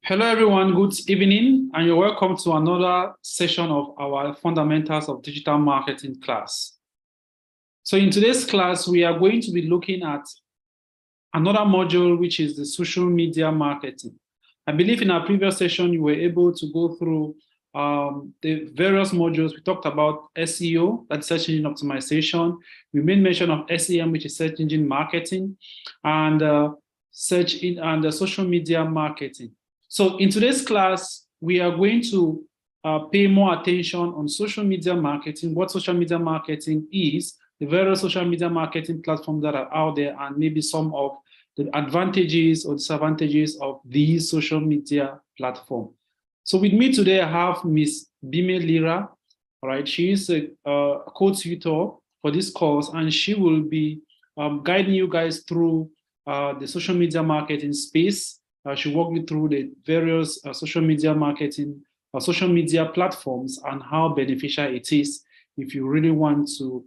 Hello, everyone. Good evening, and you're welcome to another session of our Fundamentals of Digital Marketing class. So in today's class, we are going to be looking at another module, which is the social media marketing. I believe in our previous session, you were able to go through the various modules. We talked about SEO, that's search engine optimization. We made mention of SEM, which is search engine marketing, and social media marketing. So in today's class, we are going to pay more attention on social media marketing, what social media marketing is, the various social media marketing platforms that are out there, and maybe some of the advantages or disadvantages of these social media platforms. So with me today, I have Ms. Bime Lira. All right, she is a co-tutor for this course, and she will be guiding you guys through the social media marketing space. She'll walk you through the various social media marketing, social media platforms, and how beneficial it is if you really want to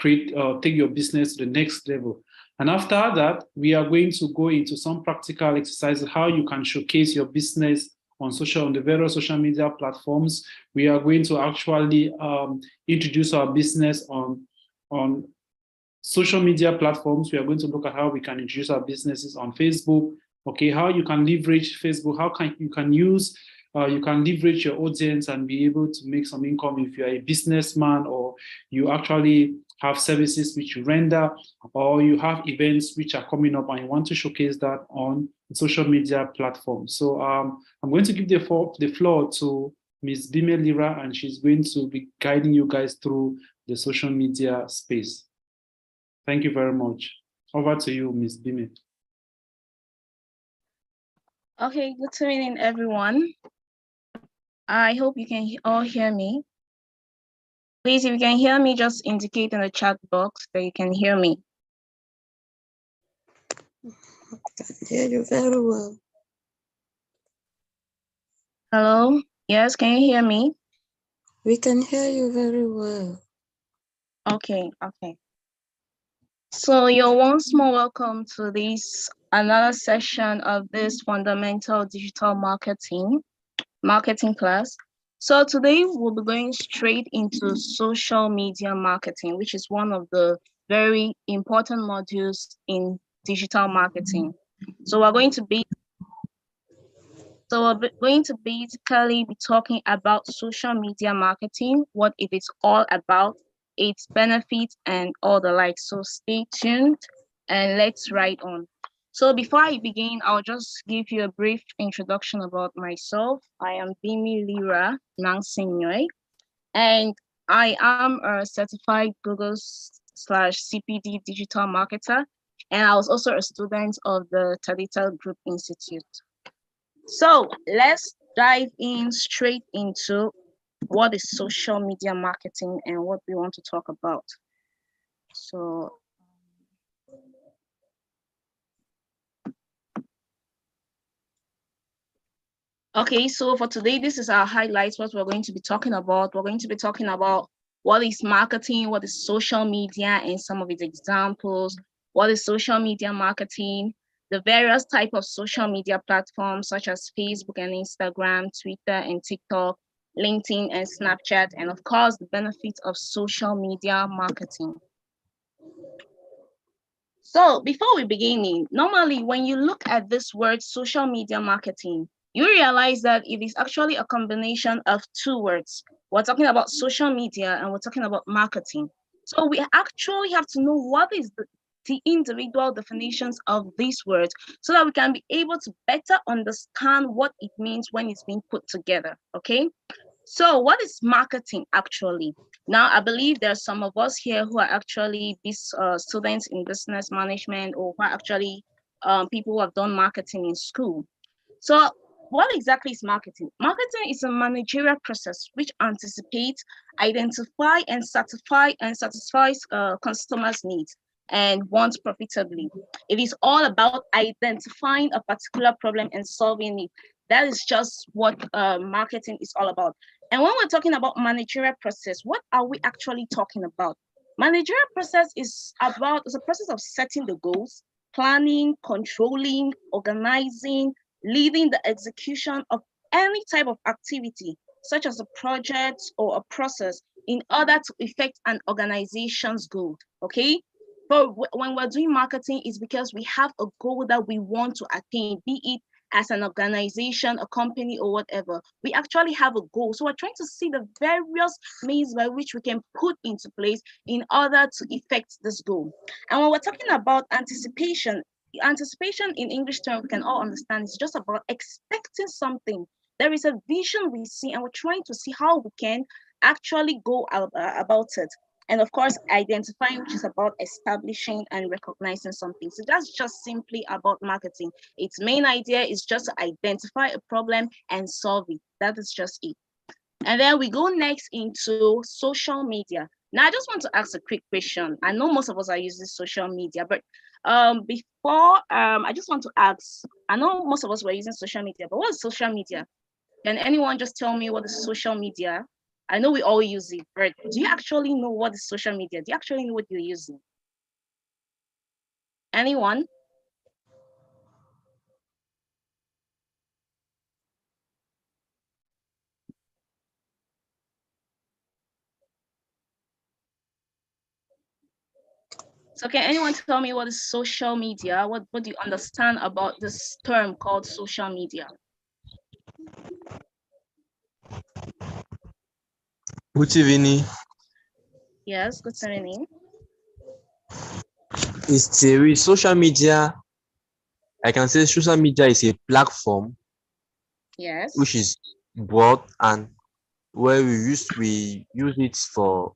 take your business to the next level. And after that, we are going to go into some practical exercises, how you can showcase your business on the various social media platforms. We are going to actually introduce our business on social media platforms. We are going to look at how we can introduce our businesses on Facebook. Okay, how you can leverage Facebook, how you can leverage your audience and be able to make some income if you're a businessman, or you actually have services which you render, or you have events which are coming up and you want to showcase that on the social media platform. So I'm going to give the floor to Ms. Bime Lira, and she's going to be guiding you guys through the social media space. Thank you very much. Over to you, Ms. Bime. Okay, good evening, everyone. I hope you can all hear me. Please, if you can hear me, just indicate in the chat box that you can hear me. I can hear you very well. Hello? Yes, can you hear me? We can hear you very well. Okay. So you're once more welcome to another session of this fundamental digital marketing class. So today we'll be going straight into social media marketing, which is one of the very important modules in digital marketing. So we're going to basically be talking about social media marketing, what it is all about, its benefits, and all the like. So stay tuned and let's ride on. So before I begin, I'll just give you a brief introduction about myself. I am Bime Lira Nangsinyoy, and I am a certified Google/CPD digital marketer, and I was also a student of the Tadita Group Institute. So let's dive in straight into what is social media marketing and what we want to talk about. So okay, so for today, this is our highlights, what we're going to be talking about. We're going to be talking about what is marketing, what is social media, and some of its examples. What is social media marketing, the various types of social media platforms such as Facebook and Instagram, Twitter and TikTok, LinkedIn and Snapchat, and of course, the benefits of social media marketing. So before we begin, normally when you look at this word social media marketing, you realize that it is actually a combination of two words. We're talking about social media and we're talking about marketing. So we actually have to know what is the individual definitions of these words so that we can be able to better understand what it means when it's being put together, okay? So what is marketing actually? Now, I believe there are some of us here who are actually these students in business management, or who are actually people who have done marketing in school. So what exactly is marketing? Marketing is a managerial process which anticipates, identifies, and satisfies customers' needs and wants profitably. It is all about identifying a particular problem and solving it. That is just what marketing is all about. And when we're talking about managerial process, what are we actually talking about? Managerial process is a process of setting the goals, planning, controlling, organizing, leading the execution of any type of activity, such as a project or a process, in order to effect an organization's goal, okay? But when we're doing marketing, it's because we have a goal that we want to attain, be it as an organization, a company, or whatever. We actually have a goal. So we're trying to see the various means by which we can put into place in order to effect this goal. And when we're talking about anticipation in English term, we can all understand, it's just about expecting something. There is a vision we see, and we're trying to see how we can actually go about it. And of course, identifying, which is about establishing and recognizing something. So that's just simply about marketing. Its main idea is just to identify a problem and solve it. That is just it. And then we go next into social media. Now, I just want to ask a quick question. I know most of us are using social media, but before, I just want to ask, I know most of us were using social media, but what is social media? Can anyone just tell me what is social media? I know we all use it, but do you actually know what is social media? Do you actually know what you're using? Anyone? So can anyone tell me what is social media? What do you understand about this term called social media? Good evening. Yes, good evening. It's Thierry. Social media, I can say social media is a platform Yes. which is broad and where we use it for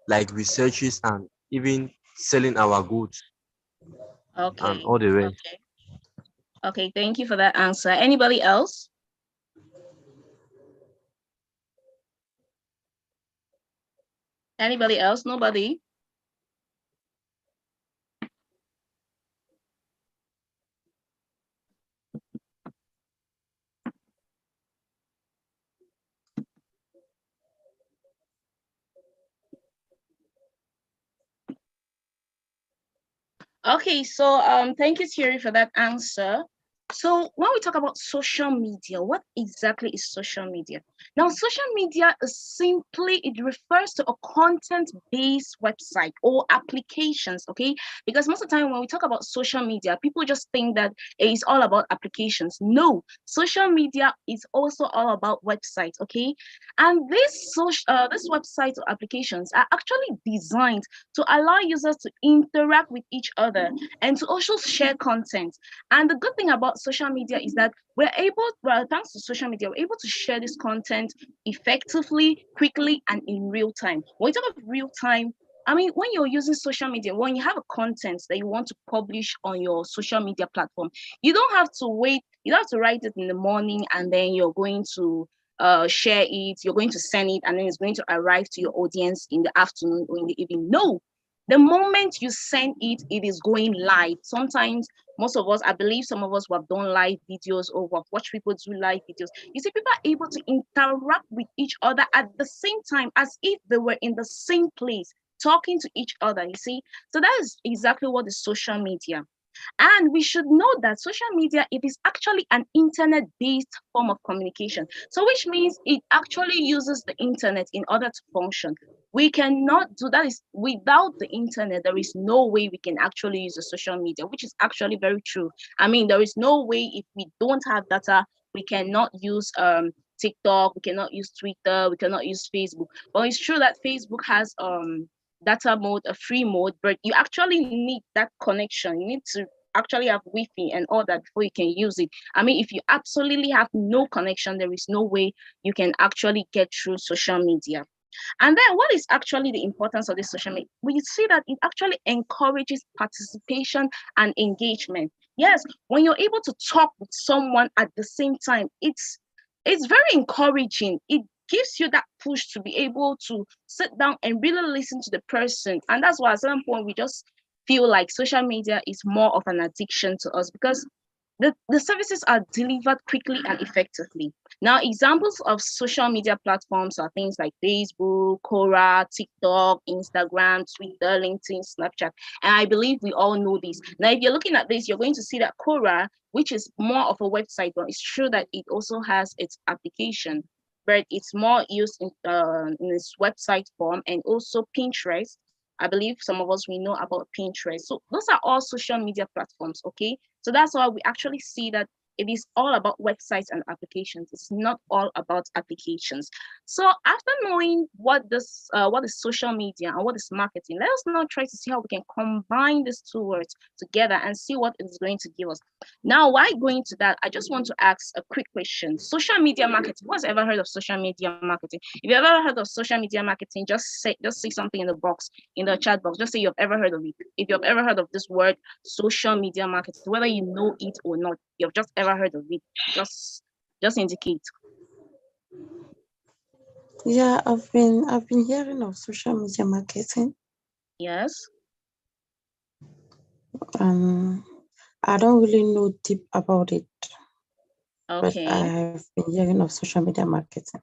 like researches and even selling our goods Okay. and all the rest. Okay. Okay, thank you for that answer. Anybody else? Anybody else? Nobody? Okay, so thank you, Thierry, for that answer. So when we talk about social media, what exactly is social media? Now, social media is simply, it refers to a content-based website or applications, okay? Because most of the time when we talk about social media, people just think that it is all about applications. No, social media is also all about websites, okay? And these websites or applications are actually designed to allow users to interact with each other and to also share content. And the good thing about social media is that thanks to social media, we're able to share this content effectively, quickly, and in real time. When we talk of real time, I mean, when you're using social media, when you have a content that you want to publish on your social media platform, you don't have to wait, you don't have to write it in the morning and then you're going to share it, you're going to send it, and then it's going to arrive to your audience in the afternoon or in the evening. No, the moment you send it, it is going live. Sometimes, most of us, I believe some of us who have done live videos or who have watched people do live videos, you see, people are able to interact with each other at the same time as if they were in the same place, talking to each other, you see. So that is exactly what is social media. And we should know that social media, it is actually an internet-based form of communication. So which means it actually uses the internet in order to function. We cannot do that. Is without the internet, there is no way we can actually use the social media, which is actually very true. I mean, there is no way if we don't have data, we cannot use TikTok, we cannot use Twitter, we cannot use Facebook. But it's true that Facebook has data mode, a free mode, but you actually need that connection. You need to actually have Wi-Fi and all that before you can use it. I mean, if you absolutely have no connection, there is no way you can actually get through social media. And then what is actually the importance of this social media? We see that it actually encourages participation and engagement. Yes, when you're able to talk with someone at the same time, it's very encouraging. It gives you that push to be able to sit down and really listen to the person. And that's why at some point we just feel like social media is more of an addiction to us, because the services are delivered quickly and effectively. Now, examples of social media platforms are things like Facebook, Quora, TikTok, Instagram, Twitter, LinkedIn, Snapchat. And I believe we all know this. Now, if you're looking at this, you're going to see that Quora, which is more of a website, but it's true that it also has its application, but it's more used in its website form, and also Pinterest. I believe some of us, we know about Pinterest. So those are all social media platforms, okay? So that's why we actually see that it is all about websites and applications. It's not all about applications. So after knowing what is social media and what is marketing, let us now try to see how we can combine these two words together and see what it's going to give us. Now, while going to that, I just want to ask a quick question. Social media marketing. Who has ever heard of social media marketing? If you've ever heard of social media marketing, just say something in the box, in the chat box. Just say you've ever heard of it. If you've ever heard of this word, social media marketing, whether you know it or not, you've just ever heard of it. Just indicate. Yeah, I've been hearing of social media marketing. Yes. I don't really know deep about it, Okay. but I have been hearing of social media marketing.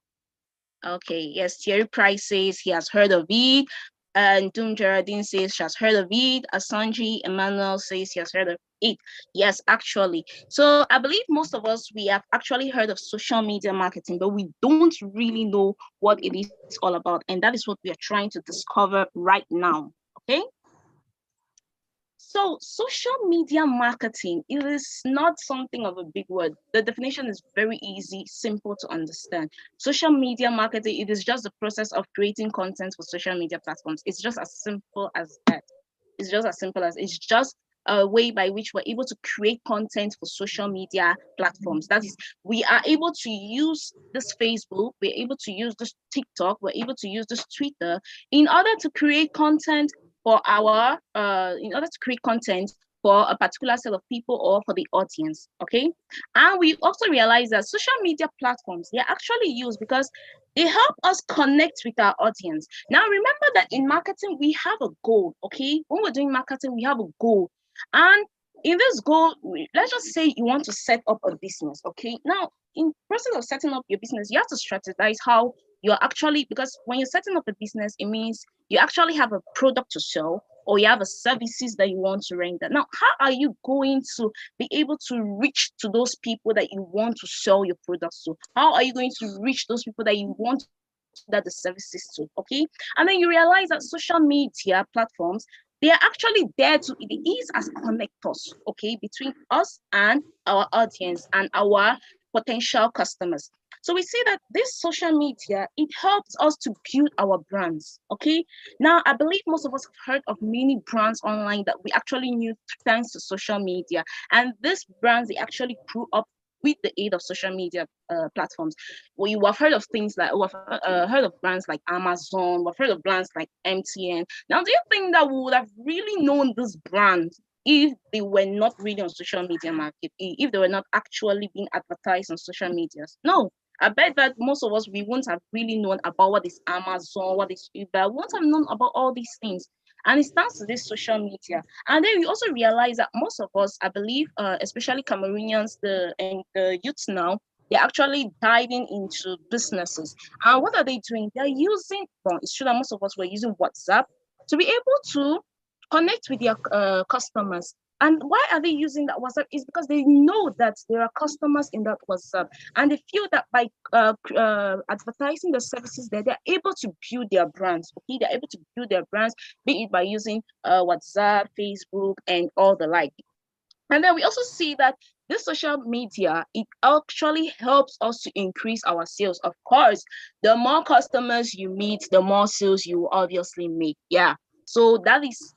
Okay. Yes, Thierry Price says he has heard of it. And Doom Geraldine says she has heard of it. Asanji Emmanuel says he has heard of it. Yes, actually. So I believe most of us, we have actually heard of social media marketing, but we don't really know what it is all about. And that is what we are trying to discover right now. Okay. So social media marketing, it is not something of a big word. The definition is very easy, simple to understand. Social media marketing, it is just the process of creating content for social media platforms. It's just as simple as that. It's just a way by which we're able to create content for social media platforms. That is, we are able to use this Facebook, we're able to use this TikTok, we're able to use this Twitter in order to create content for a particular set of people or for the audience. Okay. And we also realize that social media platforms, they're actually used because they help us connect with our audience. Now, remember that in marketing, we have a goal. Okay. When we're doing marketing, we have a goal. And in this goal, let's just say you want to set up a business. Okay. Now, in process of setting up your business, you have to strategize how you're actually, because when you're setting up a business, it means you actually have a product to sell, or you have a services that you want to render. Now, how are you going to be able to reach to those people that you want to sell your products to? How are you going to reach those people that you want that the services to? Okay. And then you realize that social media platforms, they are actually there to, it is as connectors, okay, between us and our audience and our potential customers. So we see that this social media, it helps us to build our brands, okay? Now, I believe most of us have heard of many brands online that we actually knew thanks to social media. And these brands, they actually grew up with the aid of social media platforms. We have heard of things like, we've heard of brands like Amazon, we've heard of brands like MTN. Now, do you think that we would have really known these brands if they were not really on social media market, if they were not actually being advertised on social medias? No, I bet that most of us, we wouldn't have really known about what is Amazon, what is Uber, we wouldn't have known about all these things. And it starts to this social media. And then we also realize that most of us, I believe, especially Cameroonians, the youths now, they're actually diving into businesses. And what are they doing? They're using, well, it's true that most of us were using WhatsApp to be able to connect with their customers. And why are they using that WhatsApp? Is because they know that there are customers in that WhatsApp, and they feel that by advertising the services there, they're able to build their brands. Okay, they're able to build their brands, be it by using WhatsApp, Facebook, and all the like. And then we also see that this social media, it actually helps us to increase our sales. Of course, the more customers you meet, the more sales you obviously make. Yeah. So that is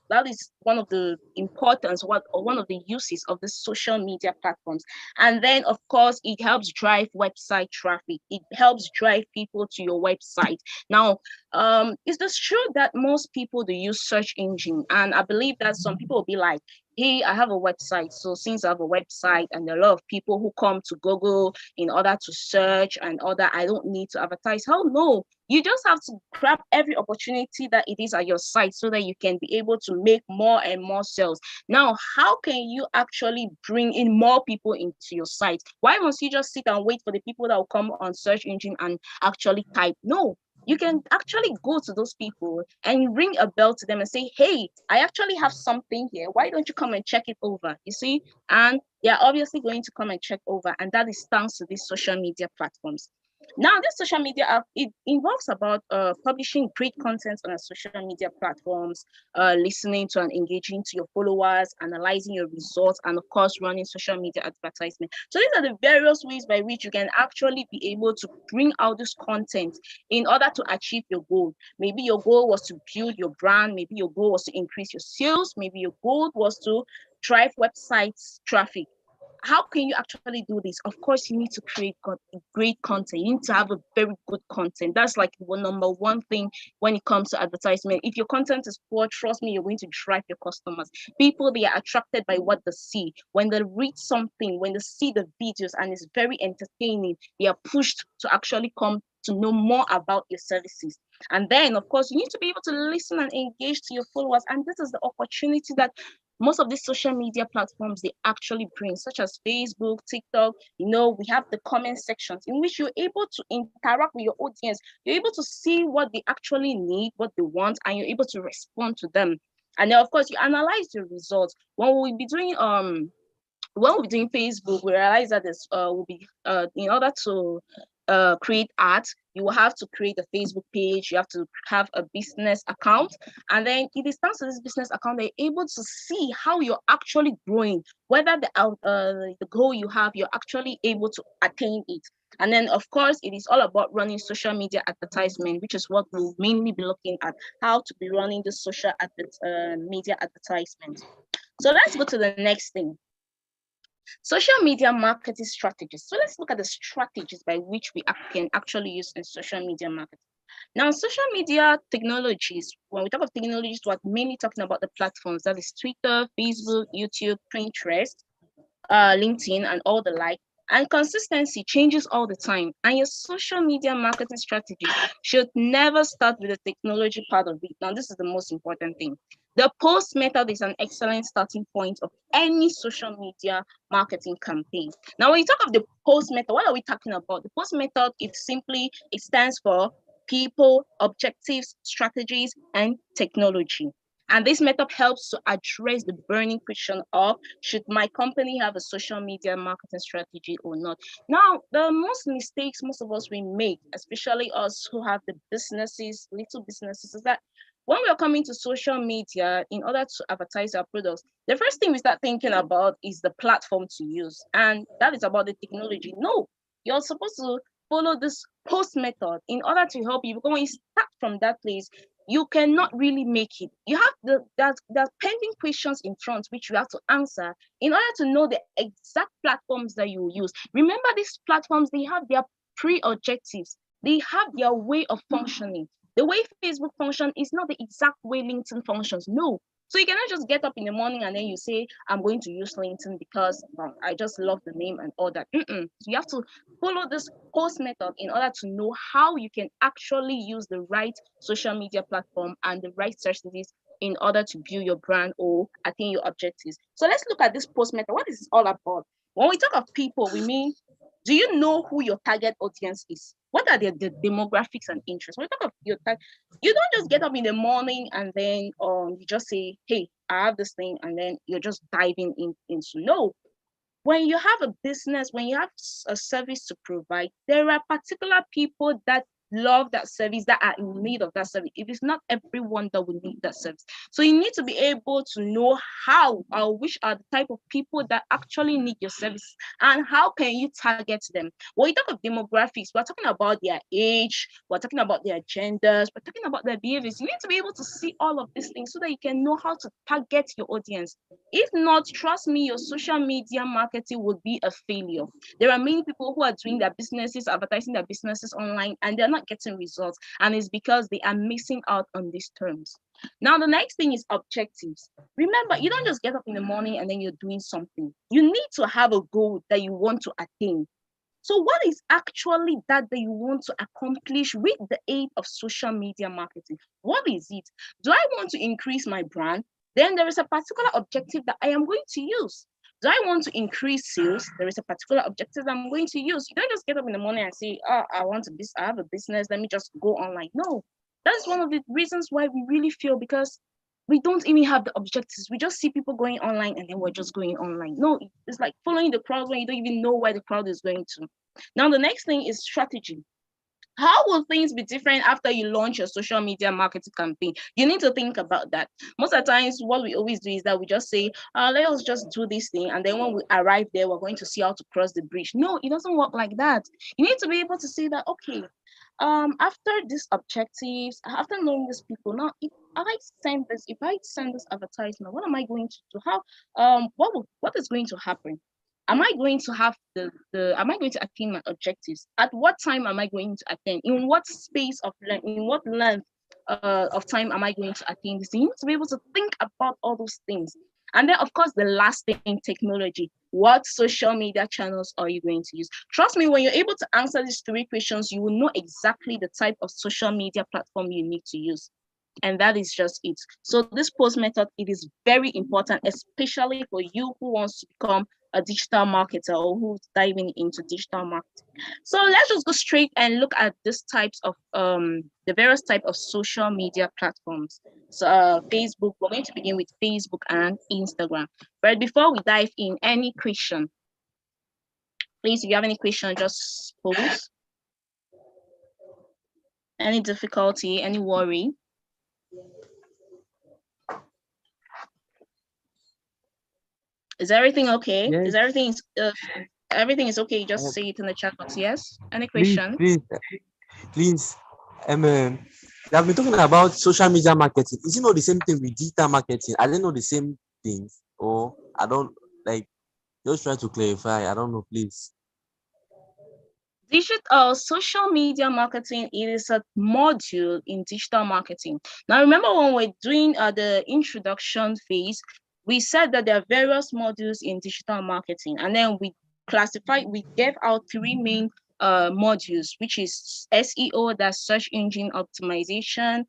one of the importance, one of the uses of the social media platforms. And then, of course, it helps drive website traffic. It helps drive people to your website. Now, is this true that most people, they use search engine? And I believe that some people will be like, hey, I have a website. So since I have a website and there are a lot of people who come to Google in order to search and order, I don't need to advertise. How? No, you just have to grab every opportunity that it is at your site so that you can be able to make more and more sales. Now, how can you actually bring in more people into your site? Why must you just sit and wait for the people that will come on search engine and actually type? No, you can actually go to those people and ring a bell to them and say, hey, I actually have something here. Why don't you come and check it over? You see? And they're obviously going to come and check over. And that is thanks to these social media platforms. Now, this social media app, it involves about publishing great content on our social media platforms, listening to and engaging to your followers, analyzing your results, and of course, running social media advertisement. So these are the various ways by which you can actually be able to bring out this content in order to achieve your goal. Maybe your goal was to build your brand. Maybe your goal was to increase your sales. Maybe your goal was to drive websites traffic. How can you actually do this? Of course, you need to create great content. You need to have a very good content. That's like number one thing when it comes to advertisement. If your content is poor, trust me, you're going to drive your customers. People, they are attracted by what they see. When they read something, when they see the videos and it's very entertaining, they are pushed to actually come to know more about your services. And then, of course, you need to be able to listen and engage to your followers. And this is the opportunity that most of these social media platforms, they actually bring, such as Facebook, TikTok. We have the comment sections in which you're able to interact with your audience. You're able to see what they actually need, what they want, and you're able to respond to them. And then, of course, you analyze the results. When we'll be doing Facebook, we realize that this will be in order to create ads, you will have to create a Facebook page, you have to have a business account, and then it is thanks to this business account they're able to see how you're actually growing, whether the goal you have, you're actually able to attain it. And then, of course, it is all about running social media advertisement, which is what we'll mainly be looking at, how to be running the social media advertisement. So let's go to the next thing. Social media marketing strategies. So let's look at the strategies by which we can actually use in social media marketing. Now, social media technologies, when we talk of technologies, we're mainly talking about the platforms, that is Twitter, Facebook, YouTube, Pinterest, LinkedIn, and all the like. And consistency changes all the time. And your social media marketing strategy should never start with the technology part of it. Now, this is the most important thing. The post method is an excellent starting point of any social media marketing campaign. Now, when you talk of the post method, what are we talking about? The post method, it stands for people, objectives, strategies, and technology. And this method helps to address the burning question of, should my company have a social media marketing strategy or not? Now, the most mistakes most of us we make, especially us who have the businesses, little businesses, is that when we are coming to social media in order to advertise our products, the first thing we start thinking about is the platform to use. And that is about the technology. No, you're supposed to follow this post method in order to help you. Because when you start from that place, you cannot really make it. You have the pending questions in front, which you have to answer in order to know the exact platforms that you will use. Remember, these platforms, they have their pre-objectives. They have their way of functioning. The way Facebook functions is not the exact way LinkedIn functions. No. So you cannot just get up in the morning and then you say, I'm going to use LinkedIn because I just love the name and all that. So you have to follow this post method in order to know how you can actually use the right social media platform and the right strategies in order to build your brand or attain your objectives. So let's look at this post method. What is this all about? When we talk of people, we mean, do you know who your target audience is? What are the demographics and interests? When we talk of your target, you don't just get up in the morning and then you just say, hey, I have this thing, and then you're just diving into. No. When you have a business, when you have a service to provide, there are particular people that love that service, that are in need of that service. It is not everyone that will need that service. So you need to be able to know how or which are the type of people that actually need your service and how can you target them. When you talk of demographics, we're talking about their age, we're talking about their genders, we're talking about their behaviors. You need to be able to see all of these things so that you can know how to target your audience. If not, trust me, your social media marketing would be a failure. There are many people who are doing their businesses, advertising their businesses online, and they're not getting results. And it's because they are missing out on these terms. Now, the next thing is objectives. Remember, you don't just get up in the morning and then you're doing something. You need to have a goal that you want to attain. So what is actually that you want to accomplish with the aid of social media marketing? What is it? Do I want to increase my brand? Then there is a particular objective that I am going to use. Do I want to increase sales? There is a particular objective that I'm going to use. You don't just get up in the morning and say, oh, I have a business, let me just go online. No, that's one of the reasons why we really feel, because we don't even have the objectives. We just see people going online and then we're just going online. No, it's like following the crowd when you don't even know where the crowd is going to. Now, the next thing is strategy. How will things be different after you launch your social media marketing campaign? You need to think about that. Most of the times, what we always do is that we just say, let us just do this thing. And then when we arrive there, we're going to see how to cross the bridge. No, it doesn't work like that. You need to be able to say that, okay, after these objectives, after knowing these people, now if I send this advertisement, what am I going to do? What is going to happen? Am I going to have am I going to attain my objectives? At what time am I going to attain? In what space of in what length of time am I going to attain this? You need to be able to think about all those things. And then, of course, the last thing, technology. What social media channels are you going to use? Trust me, when you're able to answer these three questions, you will know exactly the type of social media platform you need to use. And that is just it. So this post method, it is very important, especially for you who wants to become a digital marketer or who's diving into digital marketing. So let's just go straight and look at these types of the various type of social media platforms. So Facebook, we're going to begin with Facebook and Instagram. But before we dive in, any question? Please, if you have any question, just pose. Any difficulty, any worry? Is everything okay? Yes. Is everything is okay? Just say it in the chat box. Yes. Any Please, questions? please. We have been talking about social media marketing. Is it not the same thing with digital marketing? I don't know the same things, or I don't like. Just try to clarify. I don't know, please. Digital social media marketing, it is a module in digital marketing. Now, remember when we're doing the introduction phase, we said that there are various modules in digital marketing, and then we gave out three main modules, which is SEO, that's search engine optimization,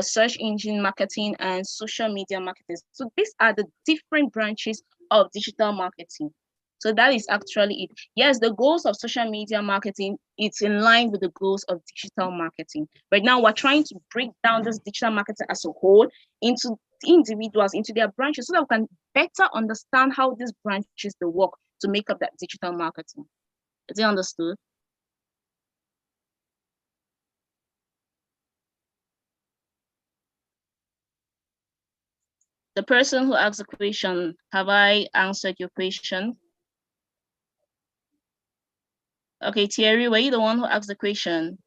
search engine marketing, and social media marketing. So these are the different branches of digital marketing. So that is actually it. Yes, the goals of social media marketing, it's in line with the goals of digital marketing. Right now, we're trying to break down this digital marketing as a whole into individuals, into their branches, so that we can better understand how these branches they work to make up that digital marketing. Is it understood? The person who asked the question, have I answered your question? Okay, Thierry, were you the one who asked the question?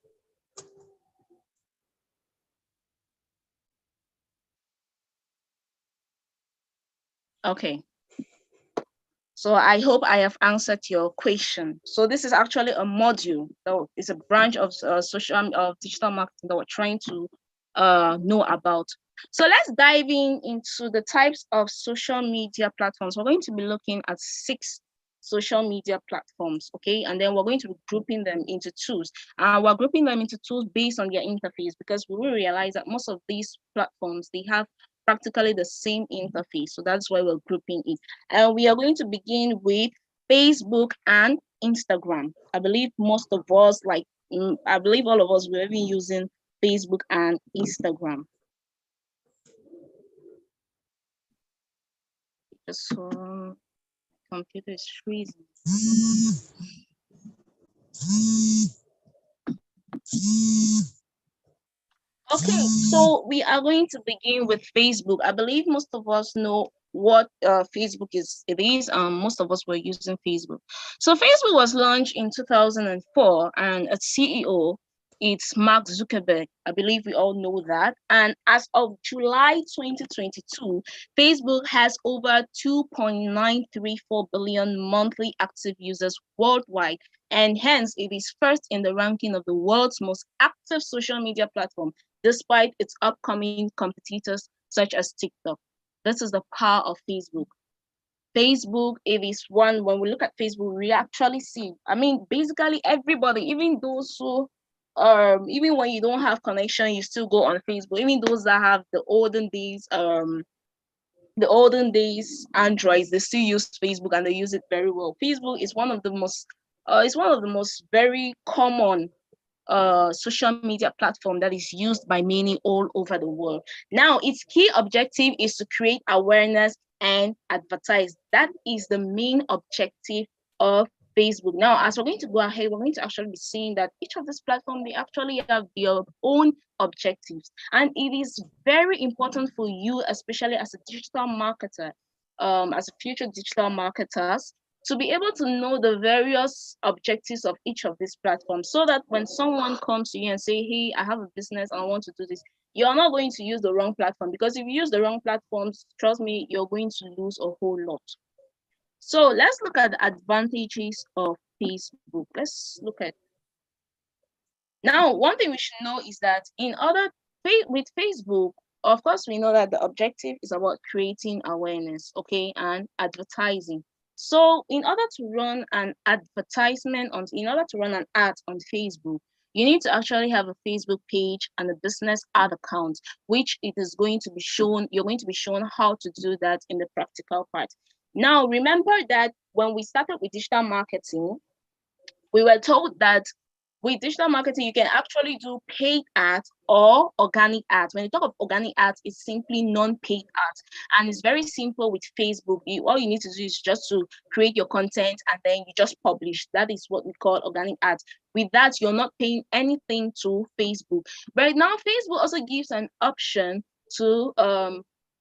Okay. So I hope I have answered your question. So this is actually a module. So it's a branch of digital marketing that we're trying to know about. So let's dive into the types of social media platforms. We're going to be looking at 6 social media platforms, okay? And then we're going to be grouping them into tools. We're grouping them into tools based on their interface, because we will realize that most of these platforms, they have practically the same interface. So that's why we're grouping it. And we are going to begin with Facebook and Instagram. I believe most of us, I believe all of us, we're even using Facebook and Instagram. Just computer is freezing. Okay, so we are going to begin with Facebook. I believe most of us know what Facebook is. Most of us were using Facebook. So Facebook was launched in 2004, and its CEO, it's Mark Zuckerberg. I believe we all know that. And as of July 2022, Facebook has over 2.934 billion monthly active users worldwide. And hence, it is first in the ranking of the world's most active social media platform, despite its upcoming competitors such as TikTok. This is the power of Facebook. Facebook, it is one, when we look at Facebook, we actually see, I mean, basically everybody, even those who, even when you don't have connection, you still go on Facebook. Even those that have the olden days the olden days Androids, they still use Facebook and they use it very well. Facebook is one of the most very common social media platform that is used by many all over the world. Now, its key objective is to create awareness and advertise. That is the main objective of Facebook. Now, as we're going to go ahead, we're going to actually be seeing that each of these platforms, they actually have their own objectives. And it is very important for you, especially as a digital marketer, as a future digital marketers, to be able to know the various objectives of each of these platforms, so that when someone comes to you and say, hey, I have a business and I want to do this, you're not going to use the wrong platform, because if you use the wrong platforms, trust me, you're going to lose a whole lot. So let's look at the advantages of Facebook. Let's look at, now, one thing we should know is that with Facebook, of course, we know that the objective is about creating awareness, okay, and advertising. So in order to run an ad on Facebook, you need to actually have a Facebook page and a business ad account, which it is going to be shown, you're going to be shown how to do that in the practical part. Now, remember that when we started with digital marketing, we were told that with digital marketing, you can actually do paid ads or organic ads. When you talk of organic ads, it's simply non-paid ads. And it's very simple with Facebook. All you need to do is just to create your content and then you just publish. That is what we call organic ads. With that, you're not paying anything to Facebook. But now Facebook also gives an option to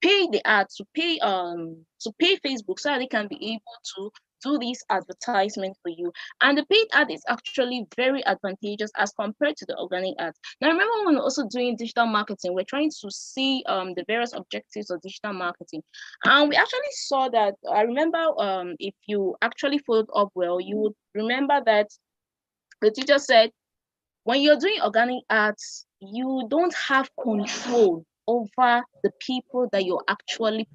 pay the ads, to pay Facebook, so that they can be able to do this advertisement for you. And the paid ad is actually very advantageous as compared to the organic ads. Now, remember, when we're also doing digital marketing, we're trying to see the various objectives of digital marketing. And we actually saw that, I remember if you actually followed up well, you would remember that the teacher said, when you're doing organic ads, you don't have control over the people that you're actually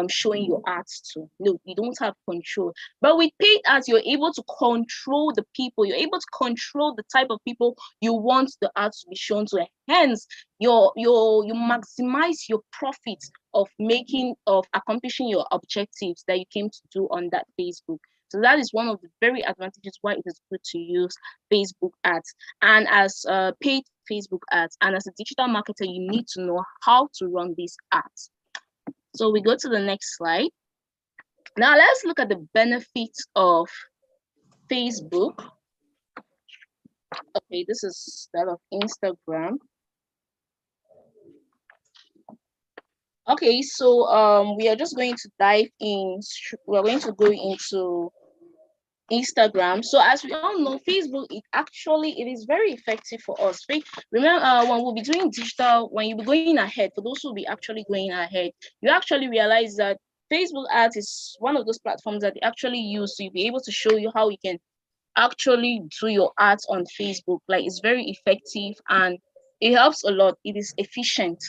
showing your ads to. No, you don't have control. But with paid ads, you're able to control the people. You're able to control the type of people you want the ads to be shown to. Hence, you maximize your profits of accomplishing your objectives that you came to do on that Facebook. So that is one of the very advantages why it is good to use Facebook ads. And as paid Facebook ads, and as a digital marketer, you need to know how to run these ads. So we go to the next slide. Now let's look at the benefits of Facebook. Okay, this is that of Instagram. Okay, so we are just going to dive in. We're going to go into Instagram. So as we all know, Facebook, it is very effective for us. Remember, when we'll be doing digital, when you'll be going ahead, for those who will be actually going ahead, you actually realize that Facebook ads is one of those platforms that they actually use to be able to show you how you can actually do your ads on Facebook. Like, it's very effective and it helps a lot. It is efficient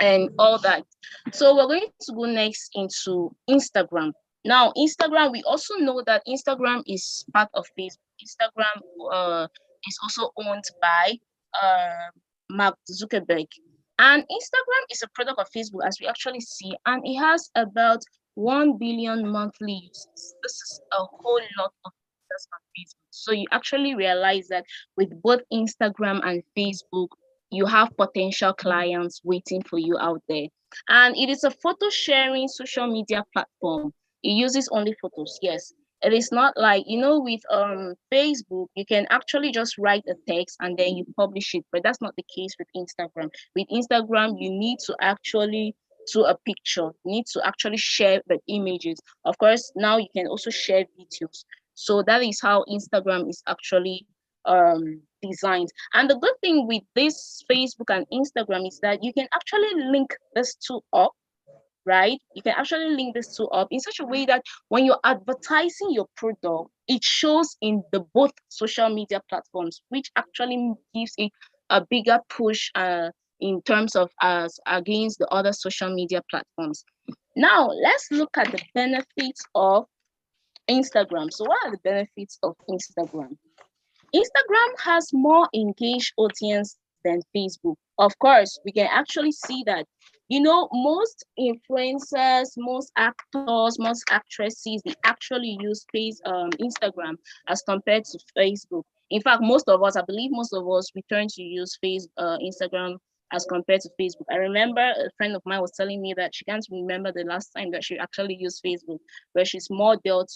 and all that. So we're going to go next into Instagram. Now, Instagram, we also know that Instagram is part of Facebook. Instagram is also owned by Mark Zuckerberg. And Instagram is a product of Facebook, as we actually see, and it has about 1 billion monthly users. This is a whole lot of users on Facebook. So you actually realize that with both Instagram and Facebook, you have potential clients waiting for you out there. And it is a photo sharing social media platform. It uses only photos, yes. It is not like, with Facebook, you can actually just write a text and then you publish it, but that's not the case with Instagram. With Instagram, you need to actually do a picture. You need to actually share the images. Of course, now you can also share videos. So that is how Instagram is actually designed. And the good thing with this Facebook and Instagram is that you can actually link these two up, right? You can actually link these two up in such a way that when you're advertising your product, it shows in the both social media platforms, which actually gives it a bigger push in terms of against the other social media platforms. Now, let's look at the benefits of Instagram. So what are the benefits of Instagram? Instagram has more engaged audience than Facebook. Of course, we can actually see that You know, most influencers, most actors, most actresses, they actually use Instagram as compared to Facebook. In fact, most of us, I believe most of us, we turn to use Instagram as compared to Facebook. I remember a friend of mine was telling me that she can't remember the last time that she actually used Facebook, where she's more dealt,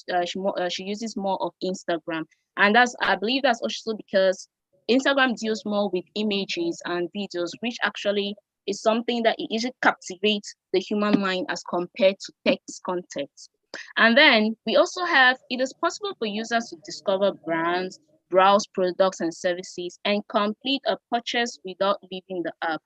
she uses more of Instagram. And I believe that's also because Instagram deals more with images and videos, which actually is something that it easily captivates the human mind as compared to text content. And then we also have, it is possible for users to discover brands, browse products and services, and complete a purchase without leaving the app.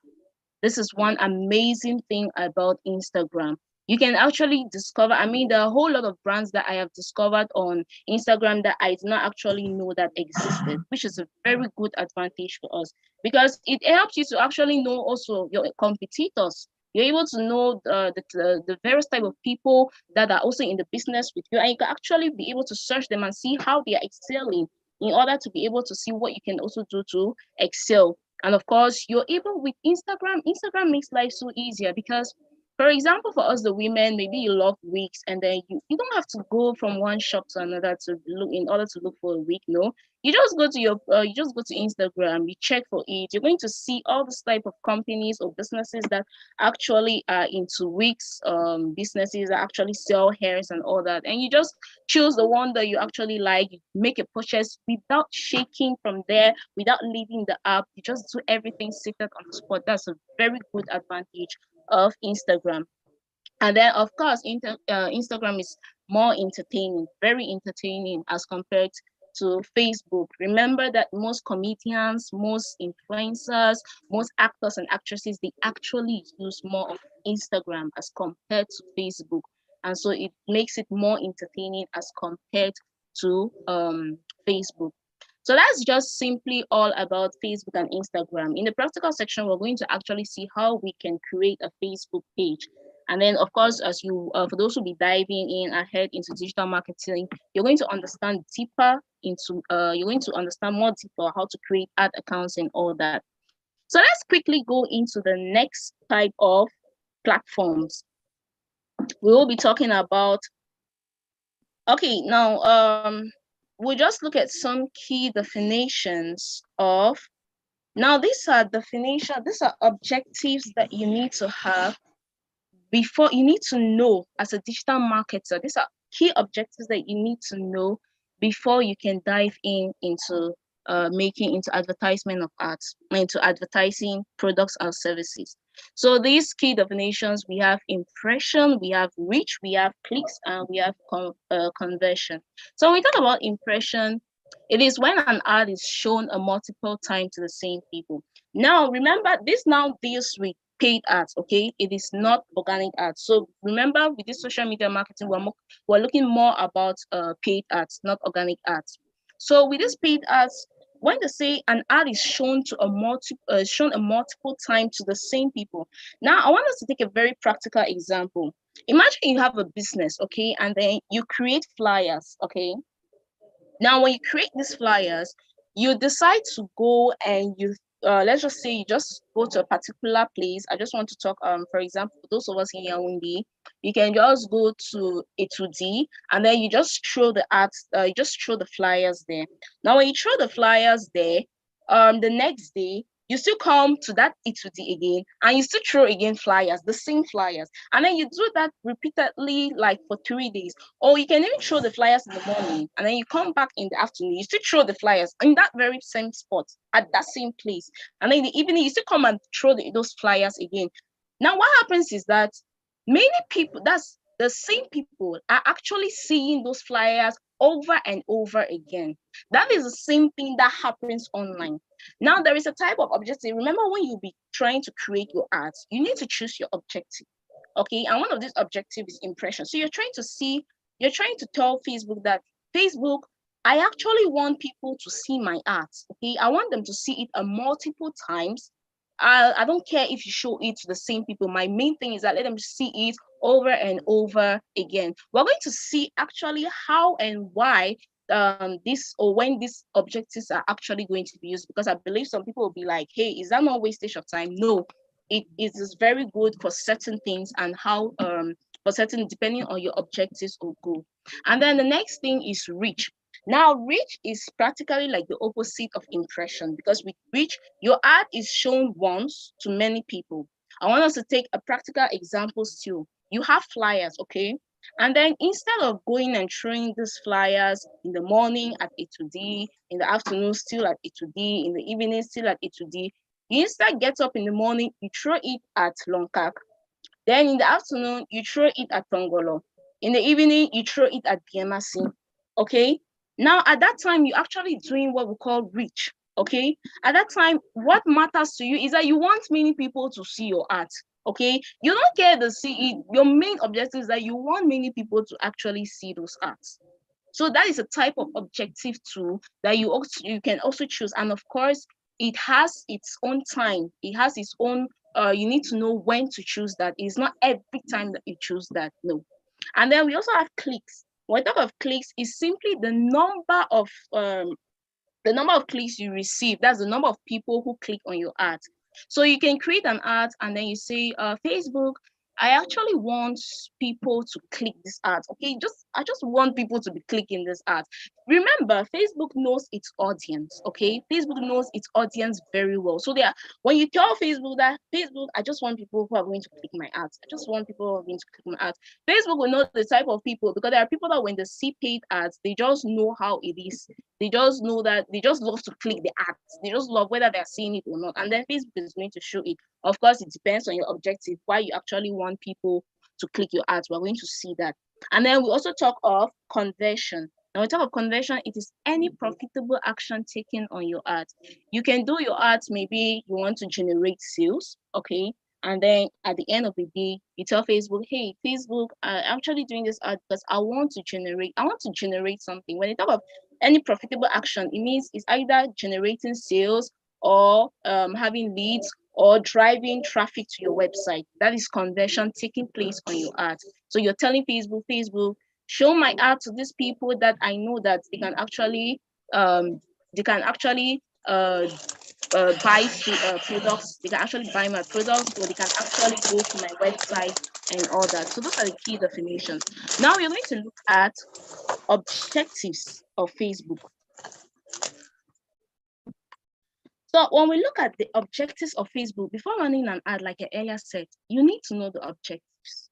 This is one amazing thing about Instagram. You can actually discover, I mean, there are a whole lot of brands that I have discovered on Instagram that I did not actually know that existed, which is a very good advantage for us because it helps you to actually know also your competitors. You're able to know the various type of people that are also in the business with you, and you can actually be able to search them and see how they are excelling in order to be able to see what you can also do to excel. And of course, you're able with Instagram makes life so easier because, for example, for us, the women, maybe you love wigs and then you don't have to go from one shop to another to look in order to look for a wig. No, you just go to you just go to Instagram, you check for it. You're going to see all this type of companies or businesses that actually are into wigs, businesses that actually sell hairs and all that. And you just choose the one that you actually like, you make a purchase without shaking from there, without leaving the app. You just do everything seated on the spot. That's a very good advantage of Instagram. And then, of course, Instagram is more entertaining, very entertaining as compared to Facebook. Remember that most comedians, most influencers, most actors and actresses, they actually use more of Instagram as compared to Facebook. And so it makes it more entertaining as compared to Facebook. So that's just simply all about Facebook and Instagram. In the practical section, we're going to actually see how we can create a Facebook page. And then, of course, as you, for those who be diving in ahead into digital marketing, you're going to understand deeper into, you're going to understand more deeper how to create ad accounts and all that. So let's quickly go into the next type of platforms. We will be talking about, okay, now, we'll just look at some key definitions of, now these are objectives that you need to have before, you need to know as a digital marketer. These are key objectives that you need to know before you can dive into making into advertisement of ads, into advertising products or services. So these key definitions, we have impression, we have reach, we have clicks, and we have conversion. So when we talk about impression, it is when an ad is shown a multiple time to the same people. Now, remember, this now deals with paid ads, okay? It is not organic ads. So remember, with this social media marketing, we're looking more about paid ads, not organic ads. So with this paid ads, when they say an ad is shown a multiple time to the same people. Now, I want us to take a very practical example. Imagine you have a business, okay, and then you create flyers, okay? Now, when you create these flyers, you decide to go and let's just say you just go to a particular place. I just want to talk, for example, for those of us in Yaoundé, you can just go to A2D and then you just throw the ads, you just throw the flyers there. Now, when you throw the flyers there, the next day, you still come to that E2D again and you still throw again flyers, the same flyers. And then you do that repeatedly, like for 3 days. Or you can even throw the flyers in the morning and then you come back in the afternoon, you still throw the flyers in that very same spot at that same place. And then in the evening, you still come and throw those flyers again. Now, what happens is that many people, that's the same people, are actually seeing those flyers over and over again. That is the same thing that happens online. Now, there is a type of objective. Remember, when you be trying to create your ads, you need to choose your objective. Okay, and one of these objectives is impression. So you're trying to tell Facebook that, Facebook, I actually want people to see my ads. Okay, I want them to see it multiple times. I don't care if you show it to the same people. My main thing is that let them see it over and over again. We're going to see actually how and why this or when these objectives are actually going to be used, because I believe some people will be like, hey, is that not wastage of time? No, it is very good for certain things and how for certain, depending on your objectives or goal. And then the next thing is reach. Now, reach is practically like the opposite of impression, because with reach, your ad is shown once to many people. I want us to take a practical example still. You have flyers, okay? And then instead of going and throwing these flyers in the morning at A2D, in the afternoon still at A2D, in the evening still at A2D, you instead get up in the morning, you throw it at Longkak. Then in the afternoon, you throw it at Tongolo. In the evening, you throw it at BMRC. Okay? Now, at that time, you're actually doing what we call reach. Okay? At that time, what matters to you is that you want many people to see your art. Okay? You don't care to see it. Your main objective is that you want many people to actually see those arts. So that is a type of objective tool that you can also choose. And of course, it has its own time. It has its own, you need to know when to choose that. It's not every time that you choose that, no. And then we also have clicks. When we talk of clicks, is simply the number of clicks you receive. That's the number of people who click on your ad. So you can create an ad and then you say, Facebook, I actually want people to click this ad. Okay, I just want people to be clicking this ad. Remember, Facebook knows its audience. Okay, Facebook knows its audience very well. So when you tell Facebook that, Facebook, I just want people who are going to click my ads. I just want people who are going to click my ads. Facebook will know the type of people, because there are people that when they see paid ads, they just know how it is. They just know that they just love to click the ads. They just love whether they're seeing it or not. And then Facebook is going to show it. Of course, it depends on your objective, why you actually want people to click your ads. We're going to see that. And then we also talk of conversion. Now we talk of conversion, it is any profitable action taken on your ads. You can do your ads, maybe you want to generate sales, okay? And then at the end of the day, you tell Facebook, hey, Facebook, I'm actually doing this ad because I want to generate something. When you talk of any profitable action, it means it's either generating sales or having leads or driving traffic to your website. That is conversion taking place on your ad. So you're telling Facebook, show my ad to these people that I know that they can actually buy products. They can actually buy my products, or they can actually go to my website and all that. So those are the key definitions. Now we're going to look at objectives of Facebook. So when we look at the objectives of Facebook, before running an ad, like I earlier said, you need to know the objectives.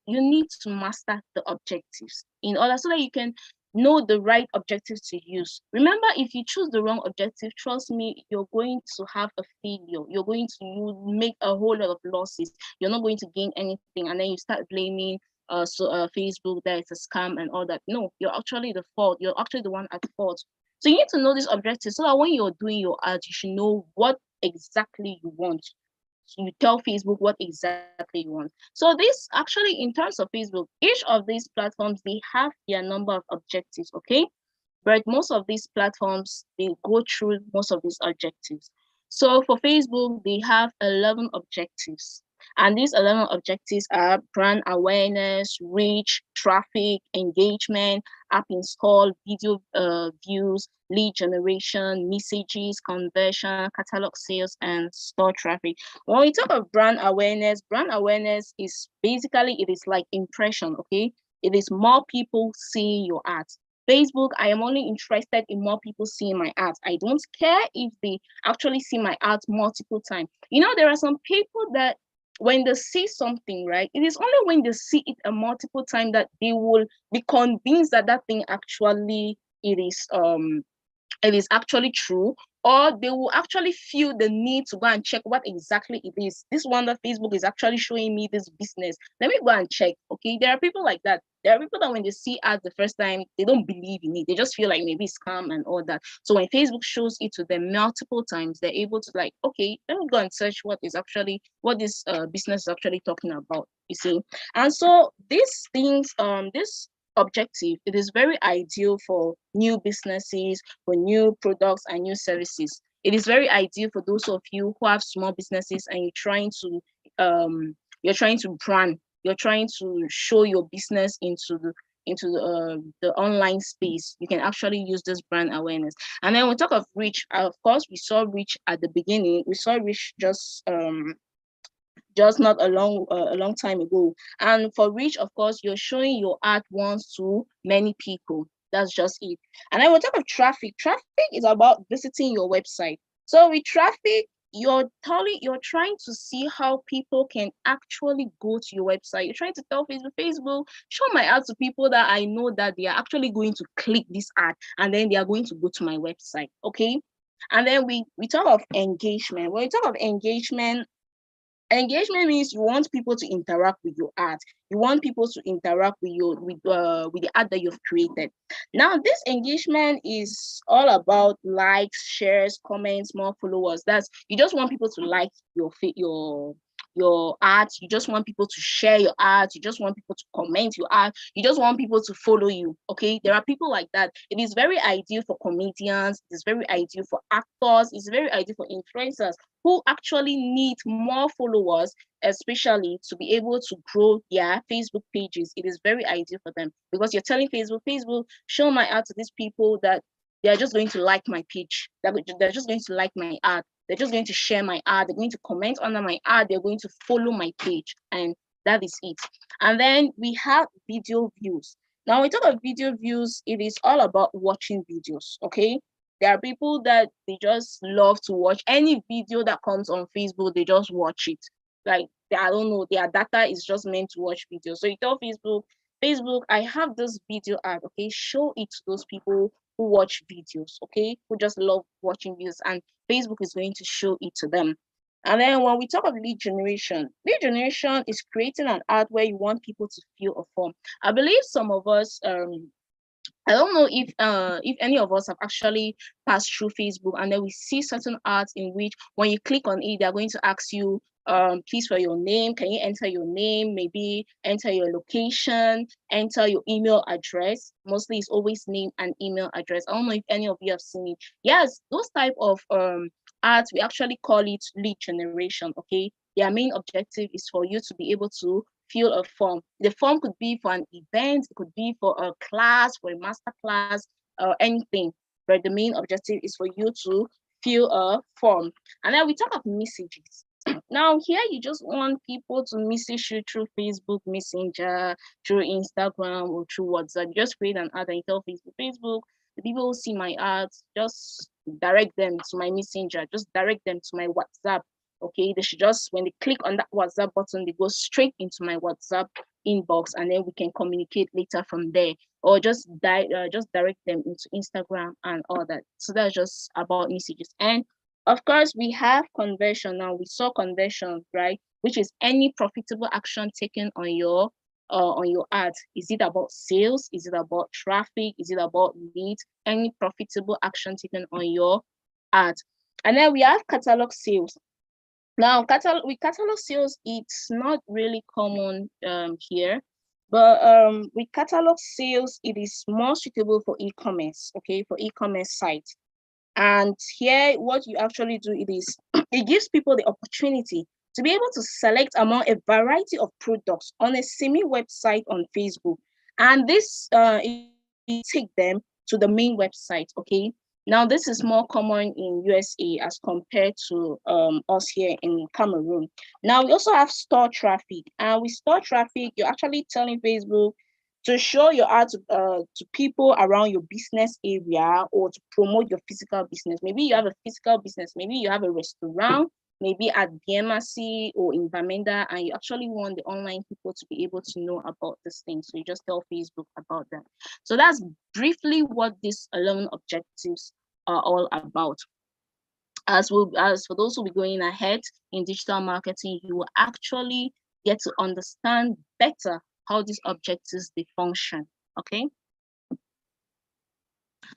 You need to master the objectives in order so that you can know the right objectives to use. Remember, if you choose the wrong objective, trust me, you're going to have a failure. You're going to make a whole lot of losses. You're not going to gain anything. And then you start blaming Facebook that it's a scam and all that. No, you're actually the fault. You're actually the one at fault. So you need to know these objectives so that when you're doing your ads, you should know what exactly you want. So you tell Facebook what exactly you want. So this actually, in terms of Facebook, each of these platforms, they have their number of objectives, okay? But most of these platforms, they go through most of these objectives. So for Facebook, they have 11 objectives. And these 11 objectives are brand awareness, reach, traffic, engagement, app install, video views, lead generation, messages, conversion, catalog sales, and store traffic. When we talk of brand awareness is basically, it is like impression, okay? It is more people seeing your ads. Facebook, I am only interested in more people seeing my ads. I don't care if they actually see my ads multiple times. You know, there are some people that when they see something, right, it is only when they see it a multiple time that they will be convinced that that thing actually it is actually true, or they will actually feel the need to go and check what exactly it is. This one that Facebook is actually showing me this business. Let me go and check. Okay, there are people like that. There are people that when they see ads the first time, they don't believe in it. They just feel like maybe it's scam and all that. So when Facebook shows it to them multiple times, they're able to like, okay, let me go and search what this business is actually talking about. You see, and so these things, this objective, it is very ideal for new businesses, for new products and new services. It is very ideal for those of you who have small businesses and you're trying to brand, you're trying to show your business into the online space. You can actually use this brand awareness. And then we talk of reach. Of course, we saw reach at the beginning. We saw reach just just not a long time ago. And for reach, of course, you're showing your ad once to many people. That's just it. And then we talk of traffic. Traffic is about visiting your website. So with traffic, you're trying to see how people can actually go to your website. You're trying to tell Facebook, show my ad to people that I know that they are actually going to click this ad and then they are going to go to my website. Okay. And then we talk of engagement. When we talk of engagement means you want people to interact with your ad. You want people to interact with the ad that you've created. Now, this engagement is all about likes, shares, comments, more followers. That's, you just want people to like your ads. You just want people to share your ads. You just want people to comment your ad. You just want people to follow you. Okay, there are people like that. It is very ideal for comedians. It's very ideal for actors. It's very ideal for influencers who actually need more followers, especially to be able to grow their Facebook pages. It is very ideal for them because you're telling Facebook, show my ad to these people that they are just going to like my page. They're just going to like my ad. They're just going to share my ad. They're going to comment under my ad. They're going to follow my page. And that is it. And then we have video views. Now, when we talk about video views, it is all about watching videos, okay? There are people that they just love to watch any video that comes on Facebook. They just watch it. Like, I don't know, their data is just meant to watch videos. So you tell Facebook, I have this video ad, okay? Show it to those people who watch videos, okay? Who just love watching videos, and Facebook is going to show it to them. And then when we talk of lead generation is creating an ad where you want people to fill a form. I believe some of us, I don't know if any of us have actually passed through Facebook and then we see certain ads in which when you click on it, they're going to ask you, please for your name, can you enter your name, maybe enter your location, enter your email address. Mostly it's always name and email address. I don't know if any of you have seen it. Yes, those type of ads, we actually call it lead generation, okay? Their main objective is for you to be able to fill a form. The form could be for an event, it could be for a class, for a master class, or anything. But the main objective is for you to fill a form. And then we talk of messages. Now here you just want people to message you through Facebook Messenger, through Instagram, or through WhatsApp. You just create an ad and you tell Facebook, the people who see my ads, just direct them to my Messenger, just direct them to my WhatsApp. Okay, they should just, when they click on that WhatsApp button, they go straight into my WhatsApp inbox, and then we can communicate later from there, or just direct them into Instagram and all that. So that's just about messages. And of course, we have conversion. Now we saw conversion, right? Which is any profitable action taken on your ad. Is it about sales? Is it about traffic? Is it about leads? Any profitable action taken on your ad. And then we have catalog sales. Now, with catalog sales, it's not really common here, but with catalog sales, it is more suitable for e-commerce, okay, for e-commerce sites. And here, what you actually do, it gives people the opportunity to be able to select among a variety of products on a semi-website on Facebook. And this, it take them to the main website, okay? Now, this is more common in USA as compared to us here in Cameroon. Now, we also have store traffic. And with store traffic, you're actually telling Facebook to show your ad to people around your business area or to promote your physical business. Maybe you have a physical business. Maybe you have a restaurant, maybe at BMRC or in Bamenda, and you actually want the online people to be able to know about this thing. So you just tell Facebook about that. So that's briefly what these 11 objectives are all about. As for those who will be going ahead in digital marketing, you will actually get to understand better how these objectives they function. Okay.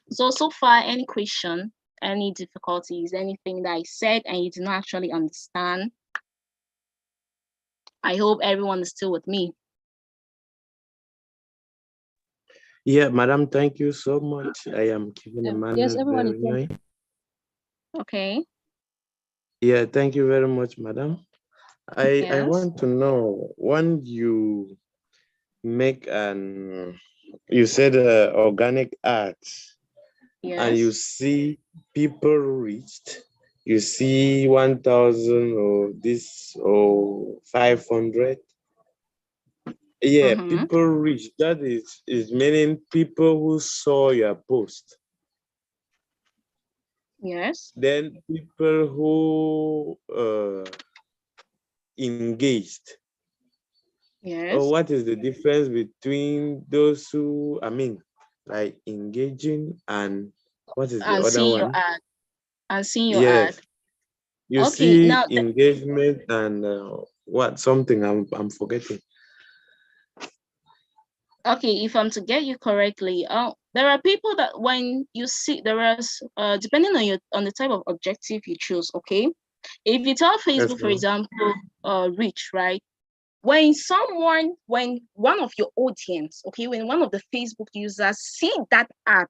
So far, any question, any difficulties, anything that I said and you did not actually understand? I hope everyone is still with me. Yeah, madam, thank you so much. I am keeping Emmanuel. Yes, everyone is here. Okay. Yeah, thank you very much, madam. I Yes. want to know, when you make you said organic ads, Yes. and you see people reached, you see 1,000 or this or 500. Yeah, people reach. That is meaning people who saw your post. Yes. Then people who engaged. Yes. Or what is the difference between those who, like engaging and what is the And other seeing your one? ad. And seeing your ad. Yes, you Okay, see now engagement and what something I'm forgetting. okay, if I'm to get you correctly, there are people that when you see depending on the type of objective you choose, okay? If you tell Yes, Facebook, for ma'am. example, reach, right? When one of your audience, okay, when one of the Facebook users see that ad,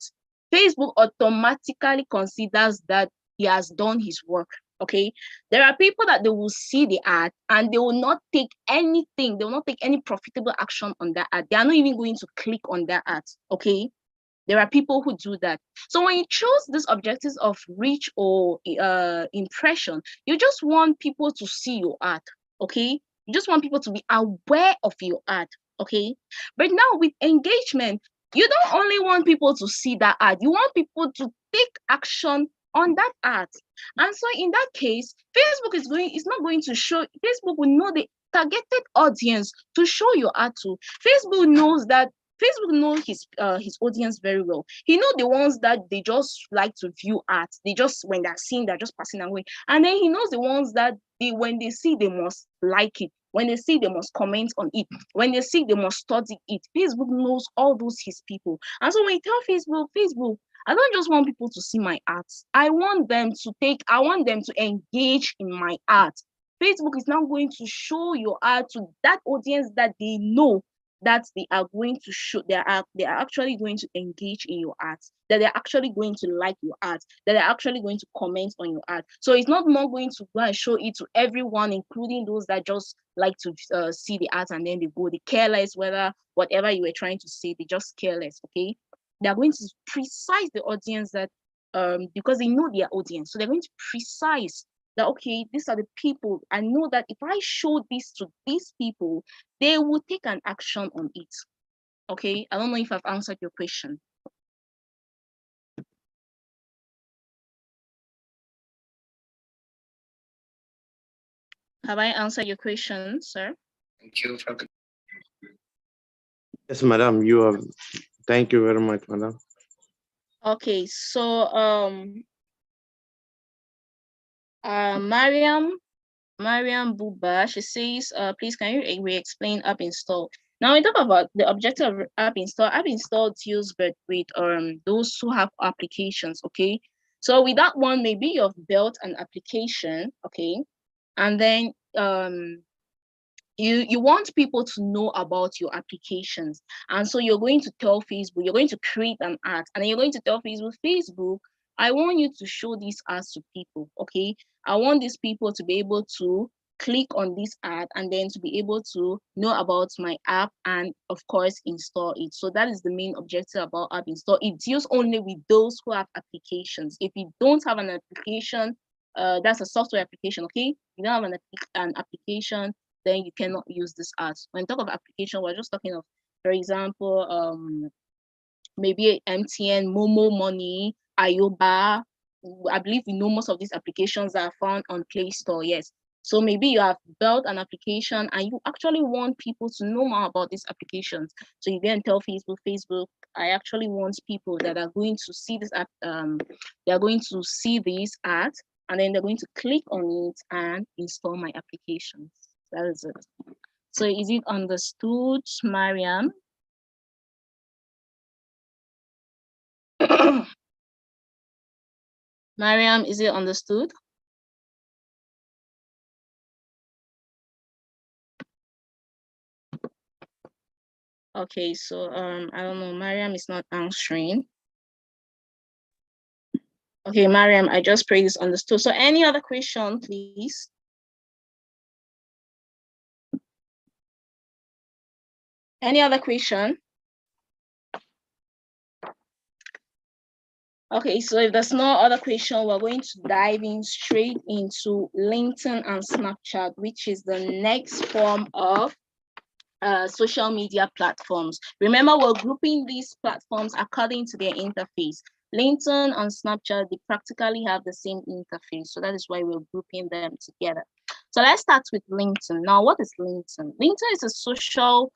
Facebook automatically considers that he has done his work. Okay, there are people that they will see the ad and they will not take anything, they will not take any profitable action on that ad. They are not even going to click on that ad. Okay, there are people who do that. So when you choose these objectives of reach or impression, you just want people to see your ad. Okay, you just want people to be aware of your ad. Okay, but now with engagement, you don't only want people to see that ad, you want people to take action on that ad. And so in that case, is not going to show, Facebook will know the targeted audience to show your ad to. Facebook knows his audience very well. He know the ones that they just like to view ads. They just, when they're seeing, they're just passing away. And then he knows the ones that when they see, they must like it. When they see, they must comment on it. When they see, they must study it. Facebook knows all those his people. And so when you tell Facebook, I don't just want people to see my ads. I want them to engage in my ads. Facebook is now going to show your ad to that audience that they know that they are going to show, they are actually going to engage in your ads, that they're actually going to like your ads, that they're actually going to comment on your ad. So it's not more going to go and show it to everyone, including those that just like to see the ads and then they go, they care less whether whatever you were trying to say, they just care less. Okay, they're going to precise the audience that because they know their audience, so they're going to precise that, okay, these are the people. I know that if I show this to these people, they will take an action on it. Okay, I don't know if I've answered your question. Have I answered your question, sir? Thank you for Yes, madam, you have. Thank you very much, madam. Okay, so Mariam Buba, she says, please can you re-explain app install? Now we talk about the objective of app install. App install deals with those who have applications, okay? So with that one, maybe you've built an application, okay? And then you want people to know about your applications. And so you're going to tell Facebook, you're going to create an ad, and then you're going to tell Facebook, I want you to show these ads to people, okay? I want these people to be able to click on this ad and then to be able to know about my app and of course install it. So that is the main objective about app install. It deals only with those who have applications. If you don't have an application, that's a software application, okay? You don't have an application, then you cannot use this ads. When we talk of application, we're just talking of, for example, maybe MTN, Momo Money, Ayoba. I believe we know most of these applications are found on Play Store, yes. So maybe you have built an application and you actually want people to know more about these applications. So you can tell Facebook, I actually want people that are going to see this app, they are going to see these ads, and then they're going to click on it and install my applications. That is it. So is it understood, Mariam? Mariam, is it understood? Okay, so I don't know, Mariam is not answering. Okay, Mariam, I just pray this understood. So any other question, please? Any other question? Okay, so if there's no other question, we're going to dive in straight into LinkedIn and Snapchat, which is the next form of social media platforms. Remember, we're grouping these platforms according to their interface. LinkedIn and Snapchat, they practically have the same interface. So that is why we're grouping them together. So let's start with LinkedIn. Now, what is LinkedIn? LinkedIn is a social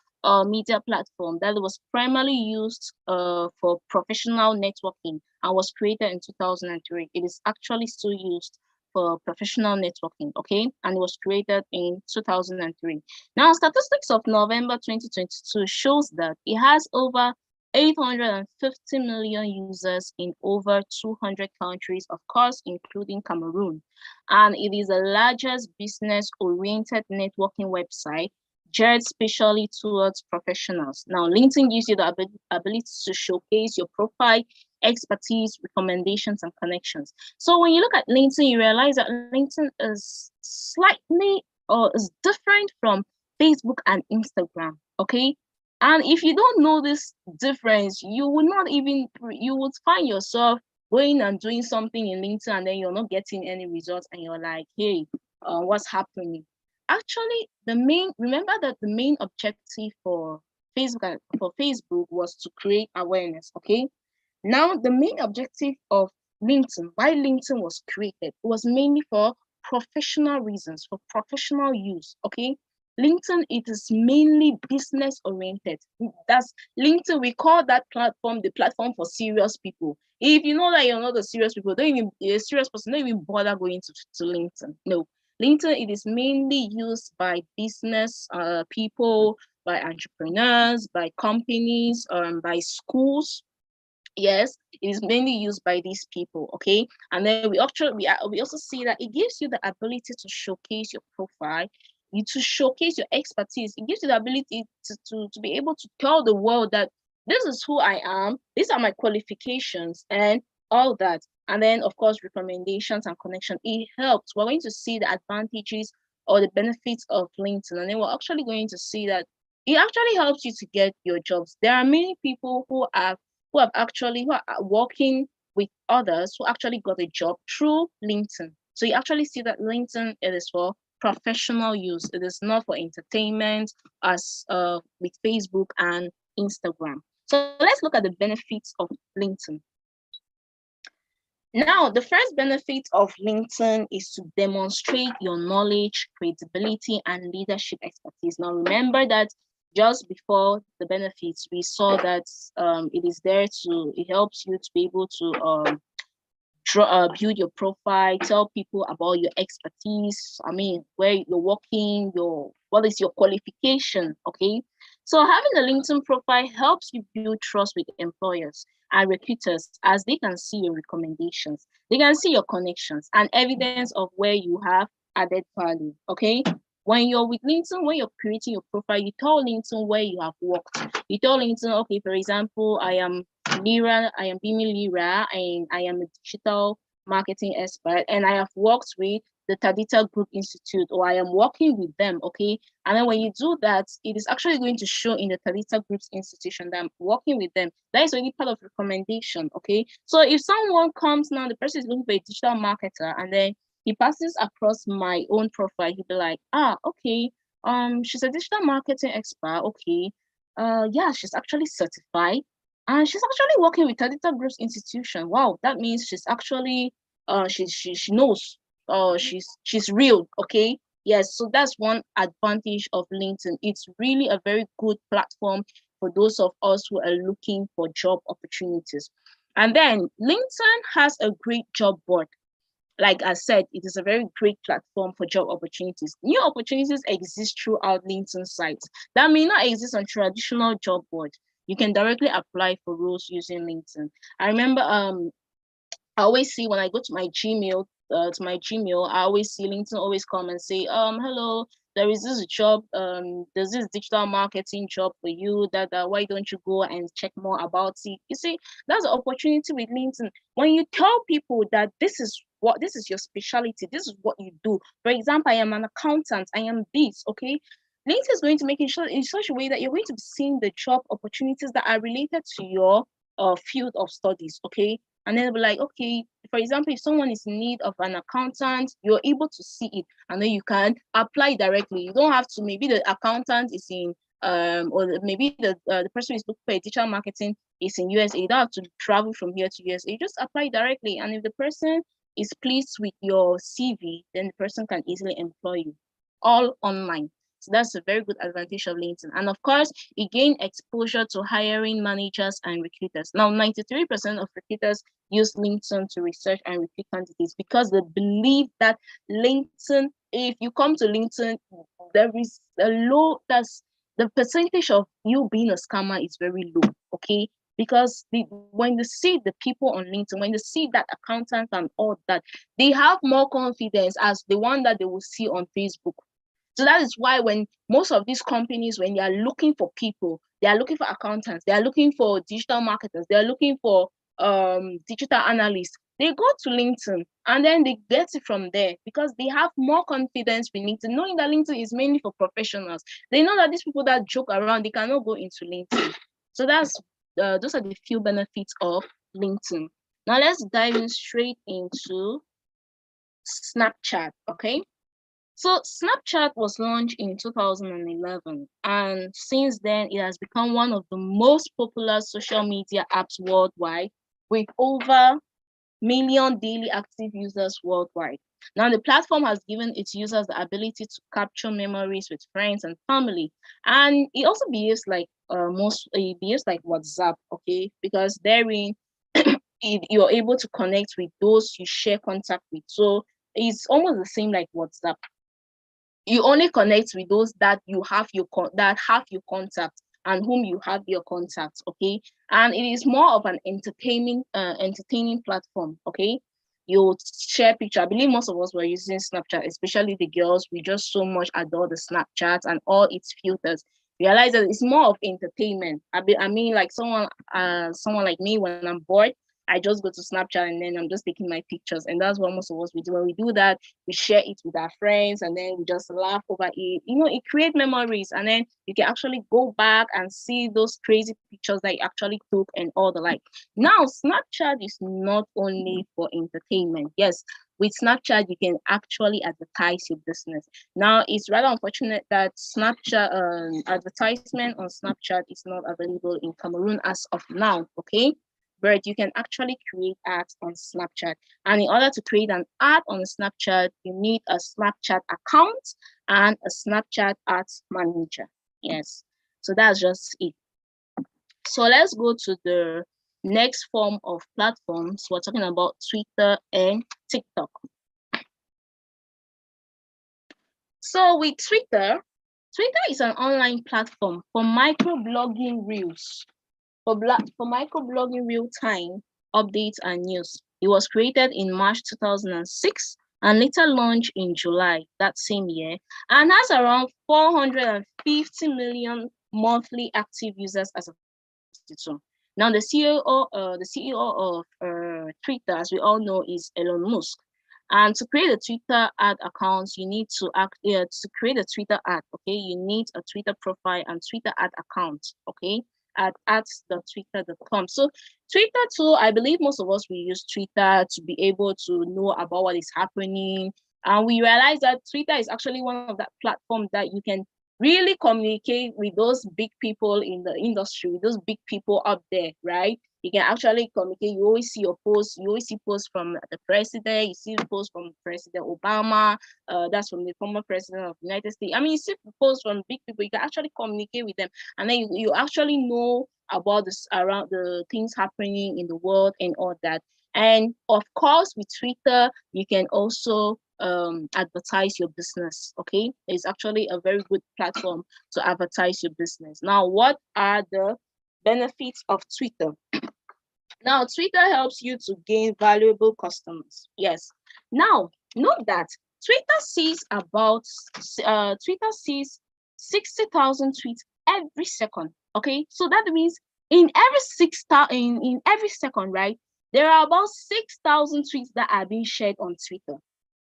media platform that was primarily used for professional networking and was created in 2003. It is actually still used for professional networking, okay? And it was created in 2003. Now, statistics of November 2022 shows that it has over 850 million users in over 200 countries, of course, including Cameroon. And it is the largest business-oriented networking website geared specially towards professionals. Now, LinkedIn gives you the ability to showcase your profile, expertise, recommendations, and connections. So when you look at LinkedIn, you realize that LinkedIn is slightly or is different from Facebook and Instagram, okay? And if you don't know this difference, you would not even, you would find yourself going and doing something in LinkedIn and then you're not getting any results and you're like, hey, what's happening? Actually, remember that the main objective for Facebook was to create awareness, okay? Now, the main objective of LinkedIn, why LinkedIn was created, was mainly for professional reasons, for professional use, okay? LinkedIn, it is mainly business oriented. That's LinkedIn, we call that platform the platform for serious people. If you know that you're not a serious people, don't even a serious person, don't even bother going to LinkedIn. No. LinkedIn, it is mainly used by business people, by entrepreneurs, by companies, by schools. Yes, it is mainly used by these people, okay? And then we also see that it gives you the ability to showcase your profile, to showcase your expertise. It gives you the ability to be able to tell the world that this is who I am, these are my qualifications, and all that. And then, of course, recommendations and connection. It helps. We're going to see the advantages or the benefits of LinkedIn, and then we're actually going to see that it actually helps you to get your jobs. There are many people who are working with others who actually got a job through LinkedIn. So you actually see that LinkedIn, it is for professional use. It is not for entertainment as with Facebook and Instagram. So let's look at the benefits of LinkedIn. Now, the first benefit of LinkedIn is to demonstrate your knowledge, credibility, and leadership expertise. Now, remember that just before the benefits, we saw that it helps you to be able to build your profile, tell people about your expertise. I mean, where you're working, what is your qualification, okay? So having a LinkedIn profile helps you build trust with employers and recruiters as they can see your recommendations, they can see your connections and evidence of where you have added value, okay? When you're with LinkedIn, when you're creating your profile, you tell LinkedIn where you have worked. You tell LinkedIn, okay, for example, I am Bimi Lira, and I am a digital marketing expert, and I have worked with the Tadita Group Institute, or I am working with them, okay? And then when you do that, it is actually going to show in the Tadita Group's institution that I'm working with them. That is already part of recommendation, okay? So if someone comes now, the person is looking for a digital marketer, and then he passes across my own profile, he'll be like, okay, she's a digital marketing expert, okay. Yeah, she's actually certified. And she's actually working with Tadita Group's institution. Wow, that means she's actually she knows. She's real, okay? Yes, so that's one advantage of LinkedIn. It's really a very good platform for those of us who are looking for job opportunities. And then LinkedIn has a great job board. Like I said, it is a very great platform for job opportunities. New opportunities exist throughout LinkedIn sites that may not exist on traditional job boards. You can directly apply for roles using LinkedIn. I remember I always see when I go to my Gmail, I always see LinkedIn always come and say, hello, there is this job, there's this digital marketing job for you that why don't you go and check more about it? You see, that's an opportunity with LinkedIn. When you tell people that this is your specialty, this is what you do. For example, I am an accountant, I am this, okay? LinkedIn is going to make it in such a way that you're going to be seeing the job opportunities that are related to your field of studies, okay? And then they'll be like, okay, for example, if someone is in need of an accountant, you're able to see it, and then you can apply directly. You don't have to, maybe the accountant is in or maybe the person is looking for a digital marketing is in USA. You don't have to travel from here to USA. You just apply directly, and if the person is pleased with your CV, then the person can easily employ you, all online. So that's a very good advantage of LinkedIn. And of course, it gained exposure to hiring managers and recruiters. Now, 93% of recruiters use LinkedIn to research and recruit candidates because they believe that LinkedIn, if you come to LinkedIn, there is a low, that's the percentage of you being a scammer is very low, okay? Because when you see the people on LinkedIn, when you see that accountant and all that, they have more confidence as the one that they will see on Facebook. So that is why when most of these companies, when they are looking for people, they are looking for accountants, they are looking for digital marketers, they are looking for digital analysts, they go to LinkedIn and then they get it from there because they have more confidence with LinkedIn, knowing that LinkedIn is mainly for professionals. They know that these people that joke around, they cannot go into LinkedIn. So that's those are the few benefits of LinkedIn. Now let's dive in straight into Snapchat, okay? So Snapchat was launched in 2011, and since then it has become one of the most popular social media apps worldwide, with over million daily active users worldwide. Now the platform has given its users the ability to capture memories with friends and family, and it also behaves like WhatsApp, okay? Because therein you're able to connect with those you share contact with. So it's almost the same like WhatsApp. You only connect with those that you have your contact and whom you have your contacts, okay? And it is more of an entertaining platform, okay? You share picture. I believe most of us were using Snapchat, especially the girls. We just so much adore the Snapchat and all its filters. Realize that it's more of entertainment. I mean, like someone like me, when I'm bored, I just go to Snapchat and then I'm just taking my pictures. And that's what most of us we do. When we do that, we share it with our friends and then we just laugh over it. You know, it creates memories. And then you can actually go back and see those crazy pictures that you actually took and all the like. Now, Snapchat is not only for entertainment. Yes, with Snapchat, you can actually advertise your business. Now, it's rather unfortunate that Snapchat advertisement on Snapchat is not available in Cameroon as of now, okay? But you can actually create ads on Snapchat. And in order to create an ad on Snapchat, you need a Snapchat account and a Snapchat ads manager. Yes, so that's just it. So let's go to the next form of platforms. We're talking about Twitter and TikTok. So with Twitter is an online platform for microblogging reels. For microblogging real-time updates and news. It was created in March 2006 and later launched in July that same year, and has around 450 million monthly active users as of today. Now, the CEO of Twitter, as we all know, is Elon Musk. And to create a Twitter ad account, you need to create a Twitter ad. Okay, you need a Twitter profile and Twitter ad account. Okay, at ads.twitter.com. So Twitter too, I believe most of us will use Twitter to be able to know about what is happening. And we realize that Twitter is actually one of that platform that you can really communicate with those big people in the industry, with those big people up there, right? You can actually communicate. You always see your posts. You always see posts from the president. You see posts from President Obama. That's from the former president of the United States. I mean, you see posts from big people. You can actually communicate with them, and then you actually know about this around the things happening in the world and all that. And of course, with Twitter, you can also advertise your business. Okay, it's actually a very good platform to advertise your business. Now, what are the benefits of Twitter? Now, Twitter helps you to gain valuable customers. Yes. Now, note that Twitter sees 60,000 tweets every second. Okay, so that means in every second, right? There are about 6,000 tweets that are being shared on Twitter.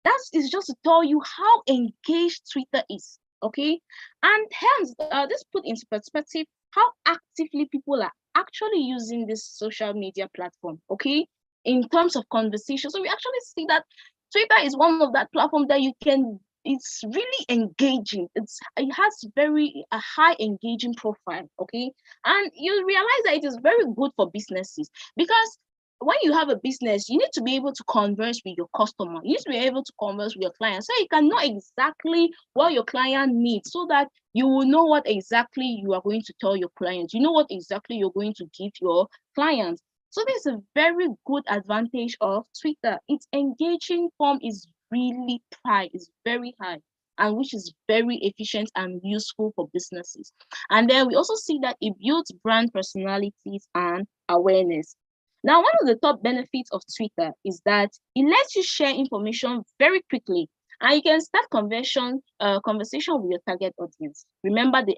That is just to tell you how engaged Twitter is. Okay, and hence this put into perspective how actively people are actually using this social media platform. Okay, in terms of conversation. So we actually see that Twitter is one of that platform that you can, it's really engaging. It has a high engaging profile, okay? And you realize that it is very good for businesses, because when you have a business, you need to be able to converse with your customer. You need to be able to converse with your client, so you can know exactly what your client needs, so that you will know what exactly you are going to tell your clients. You know what exactly you're going to give your clients. So this is a very good advantage of Twitter. Its engaging form is really high, is very high, and which is very efficient and useful for businesses. And then we also see that it builds brand personalities and awareness. Now, one of the top benefits of Twitter is that it lets you share information very quickly, and you can start conversation with your target audience. Remember, the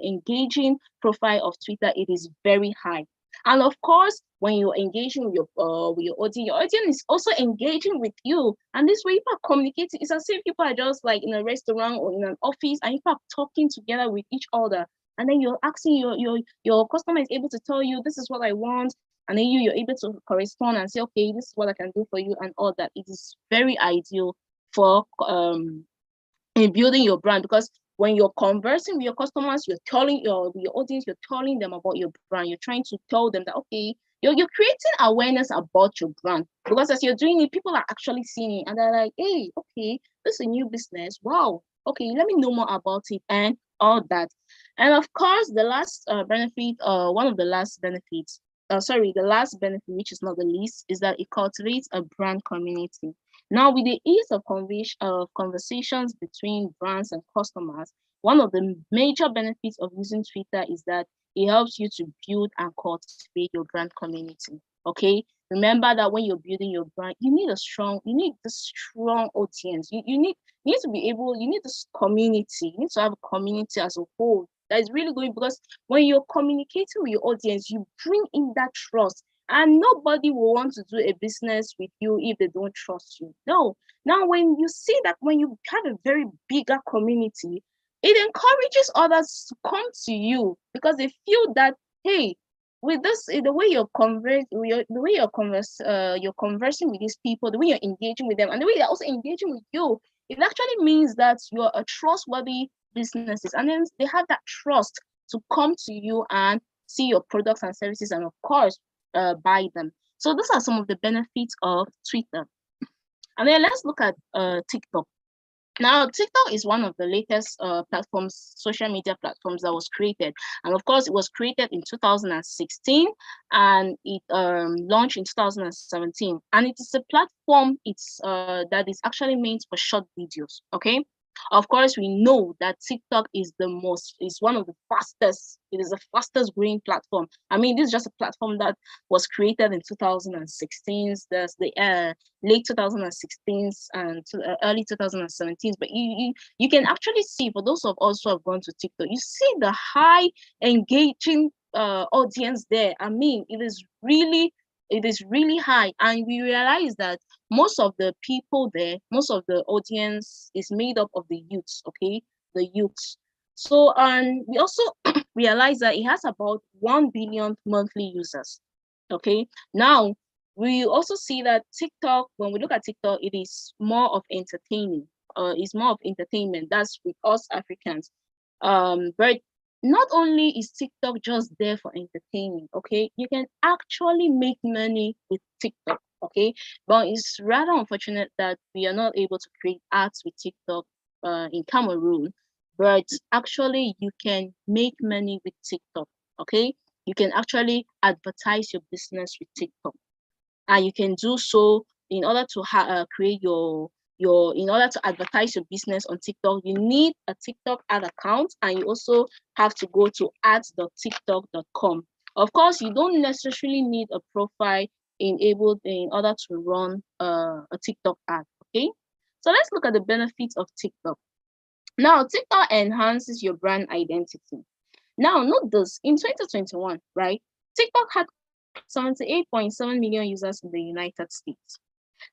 engaging profile of Twitter, it is very high. And of course, when you're engaging with your audience is also engaging with you. And this way, people are communicating. It's as if people are just like in a restaurant or in an office, and people are talking together with each other. And then you're asking your customer is able to tell you, this is what I want. And then you're able to correspond and say, okay, this is what I can do for you, and all that. It is very ideal for in building your brand, because when you're conversing with your customers, you're telling your audience, you're telling them about your brand. You're trying to tell them that, okay, you're creating awareness about your brand, because as you're doing it, people are actually seeing it, and they're like, hey, okay, this is a new business. Wow. Okay, let me know more about it and all that. And of course, the last benefit, one of the last benefits, the last benefit, which is not the least, is that it cultivates a brand community. Now, with the ease of conversations between brands and customers, one of the major benefits of using Twitter is that it helps you to build and cultivate your brand community. Okay, remember that when you're building your brand, you need the strong audience. You need to be able, you need this community. You need to have a community as a whole that is really good, because when you're communicating with your audience, you bring in that trust. And nobody will want to do a business with you if they don't trust you. No. Now, when you see that, when you have a very bigger community, it encourages others to come to you, because they feel that, hey, with this, the way you're you're conversing with these people, the way you're engaging with them, and the way they're also engaging with you, it actually means that you're a trustworthy businesses, and then they have that trust to come to you and see your products and services, and of course, buy them. So those are some of the benefits of Twitter. And then let's look at TikTok. Now, TikTok is one of the latest social media platforms that was created. And of course, it was created in 2016, and it launched in 2017. And it is a platform that is actually meant for short videos, okay? Of course, we know that TikTok is one of the fastest, it is the fastest growing platform. I mean, this is just a platform that was created in 2016. There's the late 2016s and early 2017s. But you can actually see, for those of us who have gone to TikTok, you see the high engaging audience there. I mean, it is really high, and we realize that most of the people there, most of the audience is made up of the youths, okay, the youths. So, and we also realize that it has about 1 billion monthly users, okay. Now, we also see that TikTok, when we look at TikTok, it is more of entertaining, it's more of entertainment. That's with us Africans. But not only is TikTok just there for entertainment, okay, you can actually make money with TikTok, okay, but it's rather unfortunate that we are not able to create ads with TikTok in Cameroon, but actually you can make money with TikTok, okay. You can actually advertise your business with TikTok, and you can do so in order to create in order to advertise your business on TikTok. You need a TikTok ad account, and you also have to go to ads.tiktok.com. Of course, you don't necessarily need a profile in order to run a TikTok ad, okay? So let's look at the benefits of TikTok. Now, TikTok enhances your brand identity. Now, note this, in 2021, right, TikTok had 78.7 million users in the United States.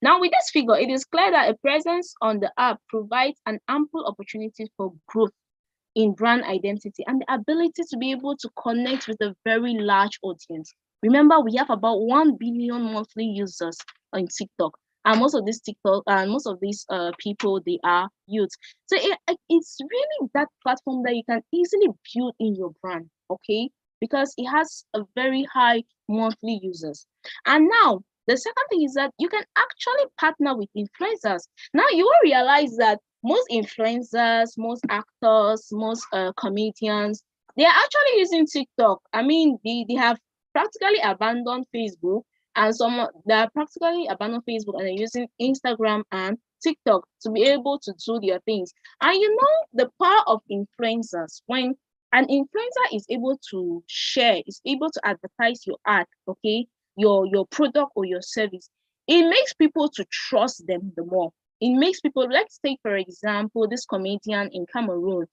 Now, with this figure, it is clear that a presence on the app provides an ample opportunity for growth in brand identity and the ability to be able to connect with a very large audience. Remember, we have about 1 billion monthly users on TikTok. And most of these people, they are youth. So it's really that platform that you can easily build in your brand, okay? Because it has a very high monthly users. And now, the second thing is that you can actually partner with influencers. Now, you will realize that most influencers, most actors, most comedians, they are actually using TikTok. I mean, they have practically abandoned Facebook, and some that practically abandon Facebook and are using Instagram and TikTok to be able to do their things. And you know the power of influencers, when an influencer is able to share, is able to advertise your ad, okay, your product or your service, it makes people to trust them the more. It makes people, let's take for example this comedian in Cameroon,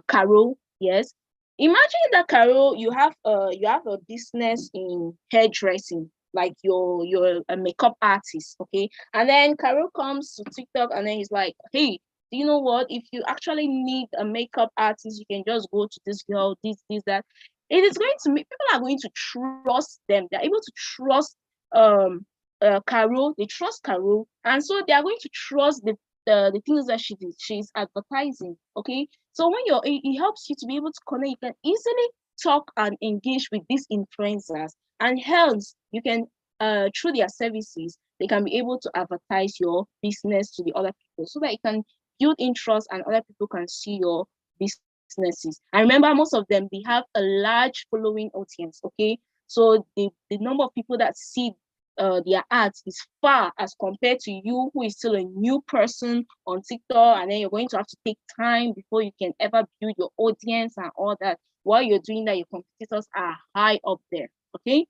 Carol, yes. Imagine that, Carol, you have a business in hairdressing, like you're a makeup artist, okay? And then Carol comes to TikTok and then he's like, hey, do you know what? If you actually need a makeup artist, you can just go to this girl, this, that. It is going to make people are going to trust them. They're able to trust Carol. They trust Carol, and so they are going to trust the things that she's advertising. Okay, so when it helps you to be able to connect, you can easily talk and engage with these influencers, and hence you can through their services they can be able to advertise your business to the other people, so that you can build interest and other people can see your businesses. And remember, most of them, they have a large following audience, okay? So the number of people that see their ads is far as compared to you, who is still a new person on TikTok, and then you're going to have to take time before you can ever build your audience and all that. While you're doing that, your competitors are high up there, okay?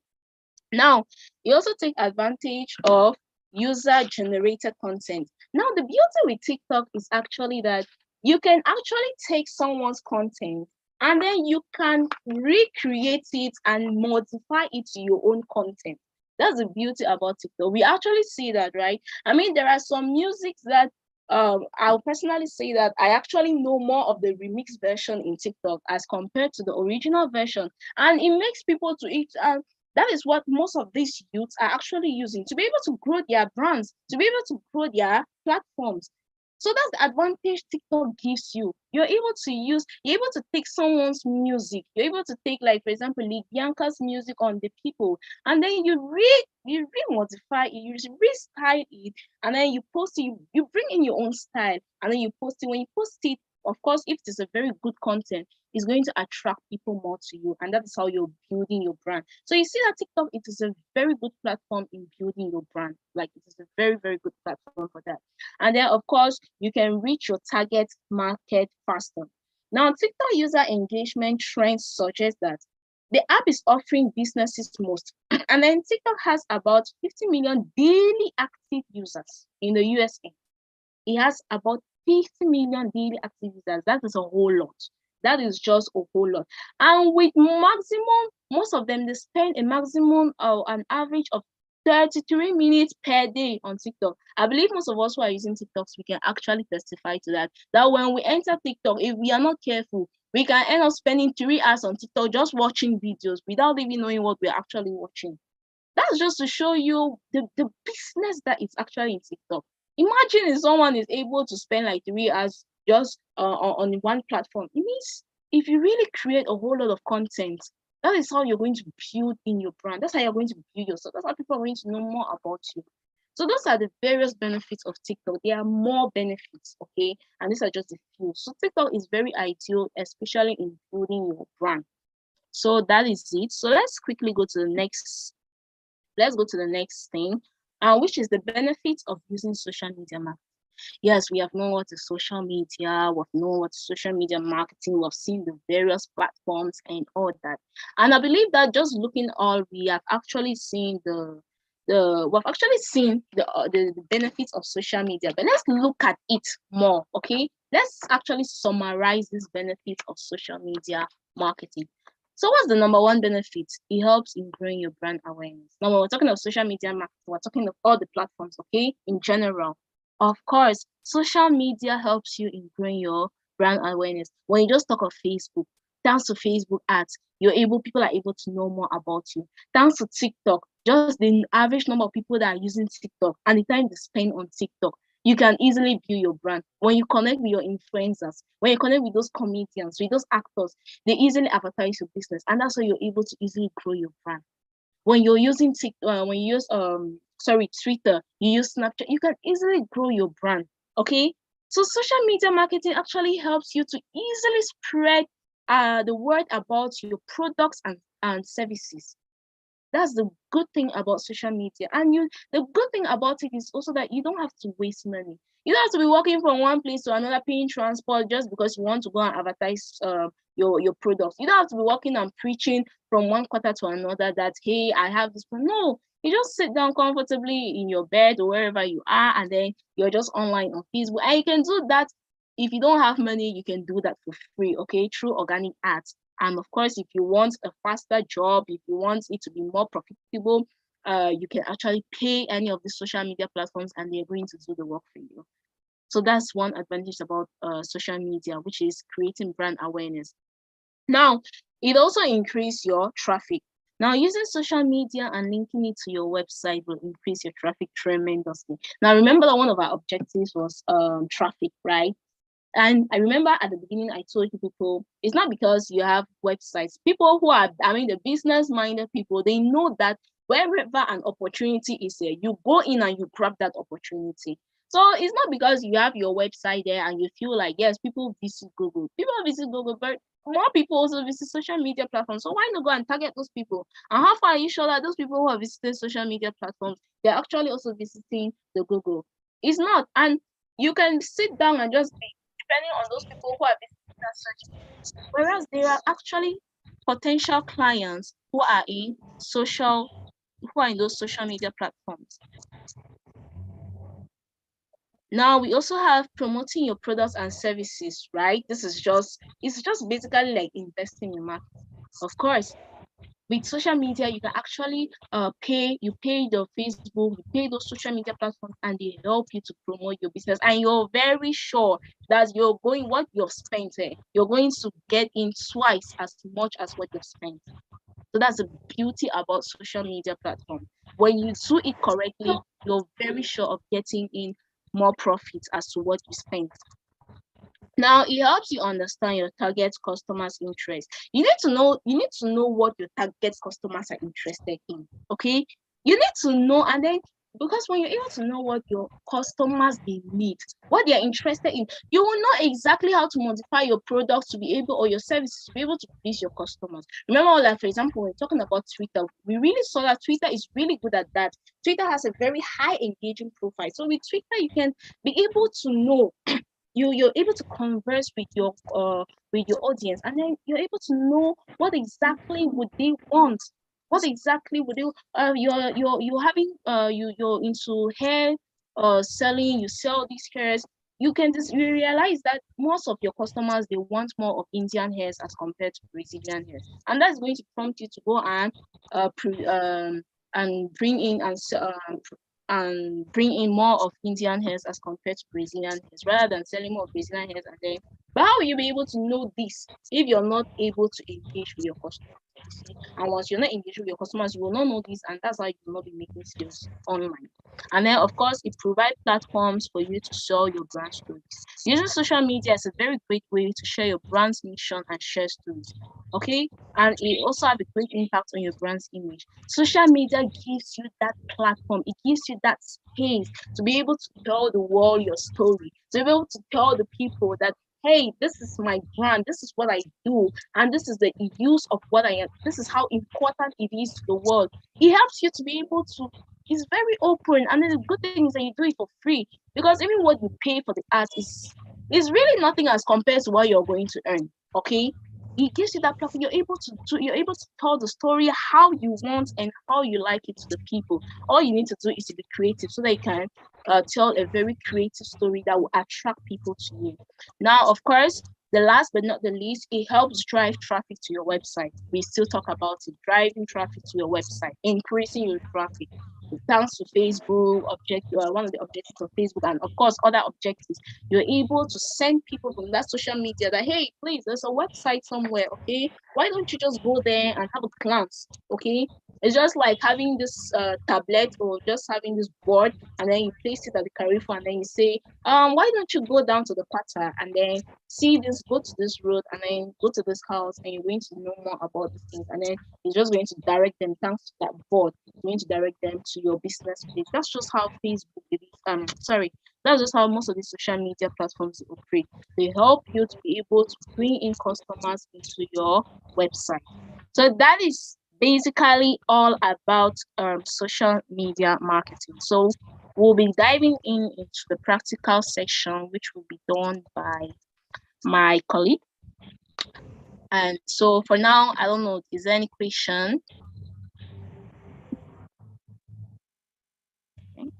Now, you also take advantage of user-generated content. Now, the beauty with TikTok is actually that you can actually take someone's content and then you can recreate it and modify it to your own content. That's the beauty about TikTok. We actually see that, right? I mean, there are some musics that I'll personally say that I actually know more of the remix version in TikTok as compared to the original version. And it makes people to eat. That is what most of these youths are actually using to be able to grow their brands, to be able to grow their platforms. So that's the advantage TikTok gives you. You're able to take someone's music. You're able to take, like, for example, Lee Bianca's music on The People, and then you re-modify it, you restyle it, and then you post it, you bring in your own style, and then you post it. When you post it, of course, if it is a very good content, it's going to attract people more to you, and that is how you're building your brand. So you see that TikTok, it is a very good platform in building your brand. Like, it is a very, very good platform for that. And then, of course, you can reach your target market faster. Now, TikTok user engagement trends suggest that the app is offering businesses most. And then TikTok has about 50 million daily active users in the USA. It has about 50 million daily active users. That is a whole lot. That is just a whole lot. And with most of them, they spend a maximum or an average of 33 minutes per day on TikTok. I believe most of us who are using TikToks, we can actually testify to that. That when we enter TikTok, if we are not careful, we can end up spending 3 hours on TikTok just watching videos without even knowing what we're actually watching. That's just to show you the business that is actually in TikTok. Imagine if someone is able to spend like 3 hours just on one platform. It means if you really create a whole lot of content, that is how you're going to build in your brand. That's how you're going to build yourself. That's how people are going to know more about you. So those are the various benefits of TikTok. There are more benefits, okay? And these are just a few. So TikTok is very ideal, especially in building your brand. So that is it. So let's quickly go to the next. Let's go to the next thing, which is the benefits of using social media marketing. Yes, we have known what is social media, we've known what is social media marketing, we've seen the various platforms and all that. And I believe that just looking all, we have actually seen the benefits of social media. But let's look at it more, okay? Let's actually summarize these benefits of social media marketing. So what's the number one benefit? It helps in growing your brand awareness. Now, when we're talking of social media marketing, we're talking of all the platforms, okay, in general. Of course, social media helps you in growing your brand awareness. When you just talk of Facebook, thanks to Facebook ads, People are able to know more about you. Thanks to TikTok, just the average number of people that are using TikTok and the time they spend on TikTok, you can easily build your brand. When you connect with your influencers, when you connect with those comedians, with those actors, they easily advertise your business, and that's how you're able to easily grow your brand. When you're using when you use Twitter, you use Snapchat, you can easily grow your brand. Okay, so social media marketing actually helps you to easily spread the word about your products and services. That's the good thing about social media. And the good thing about it is also that you don't have to waste money. You don't have to be walking from one place to another paying transport just because you want to go and advertise your products. You don't have to be walking and preaching from one quarter to another that, hey, I have this. No, you just sit down comfortably in your bed or wherever you are, and then you're just online on Facebook. And you can do that. If you don't have money, you can do that for free, okay, through organic ads. And of course, if you want a faster job, if you want it to be more profitable, you can actually pay any of the social media platforms and they're going to do the work for you. So that's one advantage about social media, which is creating brand awareness. Now, it also increases your traffic. Now, using social media and linking it to your website will increase your traffic tremendously. Now, remember that one of our objectives was traffic, right? And I remember at the beginning, I told you people, it's not because you have websites. People who are, the business-minded people, they know that wherever an opportunity is there, you go in and you grab that opportunity. So it's not because you have your website there and you feel like, yes, people visit Google. People visit Google, but more people also visit social media platforms. So why not go and target those people? And how far are you sure that those people who are visiting social media platforms, they're actually also visiting the Google? It's not. And you can sit down and just depending on those people who are visiting that search. Whereas there are actually potential clients who are in those social media platforms. Now we also have promoting your products and services, right? It's just basically like investing in marketing. Of course, with social media, you can actually pay the Facebook, you pay those social media platforms, and they help you to promote your business. And you're very sure that what you've spent, you're going to get in twice as much as what you've spent. So that's the beauty about social media platform. When you do it correctly, you're very sure of getting in more profits as to what you spent. Now it helps you understand your target customers' interest. You need to know what your target customers are interested in. Okay, you need to know, and then because when you're able to know what your customers they need, what they are interested in, you will know exactly how to modify your products to be able, or your services to be able to please your customers. Remember, like for example, when we're talking about Twitter, we really saw that Twitter is really good at that. Twitter has a very high engaging profile. So with Twitter, you can be able to know you're able to converse with your audience, and then you're able to know what exactly would they want, what exactly would they you're having you're into hair selling, you sell these hairs. You realize that most of your customers, they want more of Indian hairs as compared to Brazilian hairs, and that's going to prompt you to go and bring in more of Indian hairs as compared to Brazilian hairs, rather than selling more of Brazilian hairs. And then, but how will you be able to know this if you're not able to engage with your customers? And once you're not engaged with your customers, you will not know this, and that's why you will not be making sales online. And then, of course, it provides platforms for you to sell your brand stories. Using social media is a very great way to share your brand's mission and share stories. Okay, and it also have a great impact on your brand's image. Social media gives you that platform, it gives you that space to be able to tell the world your story, to be able to tell the people that, hey, this is my brand, this is what I do, and this is the use of what I am. This is how important it is to the world. It helps you to be able to, it's very open, and then the good thing is that you do it for free, because even what you pay for the art is really nothing as compared to what you're going to earn. Okay, it gives you that platform. You're able to tell the story how you want and how you like it to the people. All you need to do is to be creative so that you can tell a very creative story that will attract people to you. Now, of course, the last but not the least, it helps drive traffic to your website. We still talk about it, driving traffic to your website, increasing your traffic. thanks to Facebook one of the objectives of Facebook, and of course other objectives, you're able to send people from that social media that, hey, please, there's a website somewhere, okay? Why don't you just go there and have a glance, okay? It's just like having this tablet or just having this board, and then you place it at the Carrefour, and then you say, why don't you go down to the Pata and then see this, go to this road, and then go to this house, and you're going to know more about these things, and then it's just going to direct them thanks to that board. It's going to direct them to your business page. That's just how Facebook that's just how most of the social media platforms operate. They help you to be able to bring in customers into your website. So that is basically all about social media marketing. So we'll be diving into the practical section, which will be done by my colleague. And so for now, I don't know, is there any question? Okay.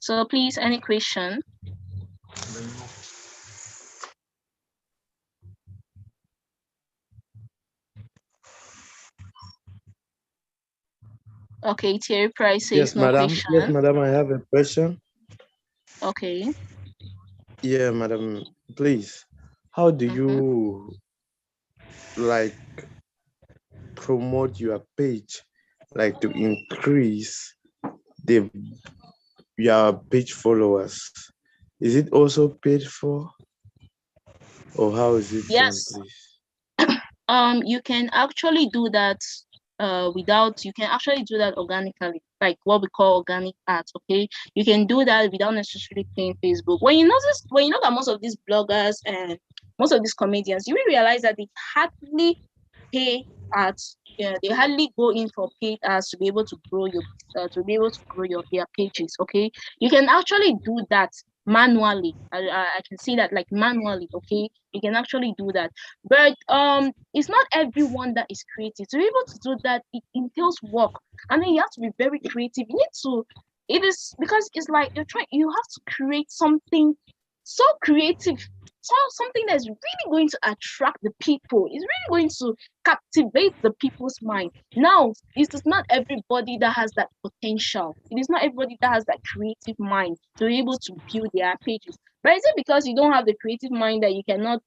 So please, any question? Okay, Thierry Price says Yes, no madam. question. Yes, madam, I have a question. Okay. Yeah, madam, please. How do you like promote your page, like to increase your page followers? Is it also paid for, or how is it done, Yes. please? You can actually do that you can actually do that organically, like what we call organic ads. Okay, you can do that without necessarily paying Facebook. When you know that most of these bloggers and most of these comedians, you will realize that they hardly pay ads. Yeah, they hardly go in for paid ads to be able to grow their pages. Okay, you can actually do that manually. I can see that, like, manually. Okay, you can actually do that, but it's not everyone that is creative. To be able to do that, it entails work, and then you have to be very creative. It is because it's like you have to create something so creative, something that's really going to attract the people. It's really going to captivate the people's mind. Now, it is not everybody that has that potential. It is not everybody that has that creative mind to be able to build their pages. But is it because you don't have the creative mind that you cannot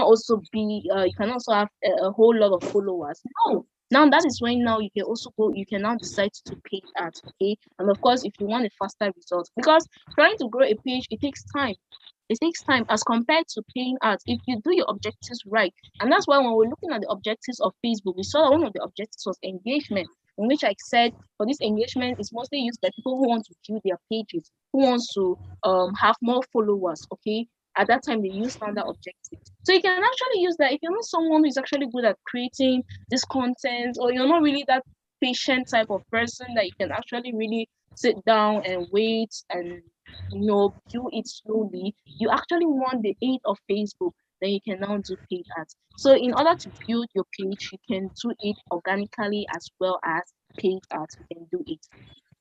also have a whole lot of followers? No. Now that is when now you can now decide to pay ads, okay? And of course, if you want a faster result, because trying to grow a page, it takes time. It takes time as compared to paying ads if you do your objectives right. And that's why when we're looking at the objectives of Facebook, we saw that one of the objectives was engagement, in which I said for this engagement is mostly used by people who want to view their pages, who wants to have more followers, okay? At that time, they use standard objectives. So you can actually use that if you're not someone who is actually good at creating this content, or you're not really that patient type of person that you can actually really sit down and wait and do it slowly. You actually want the aid of Facebook, then you can now do paid ads. So in order to build your page, you can do it organically as well as paid ads. You can do it.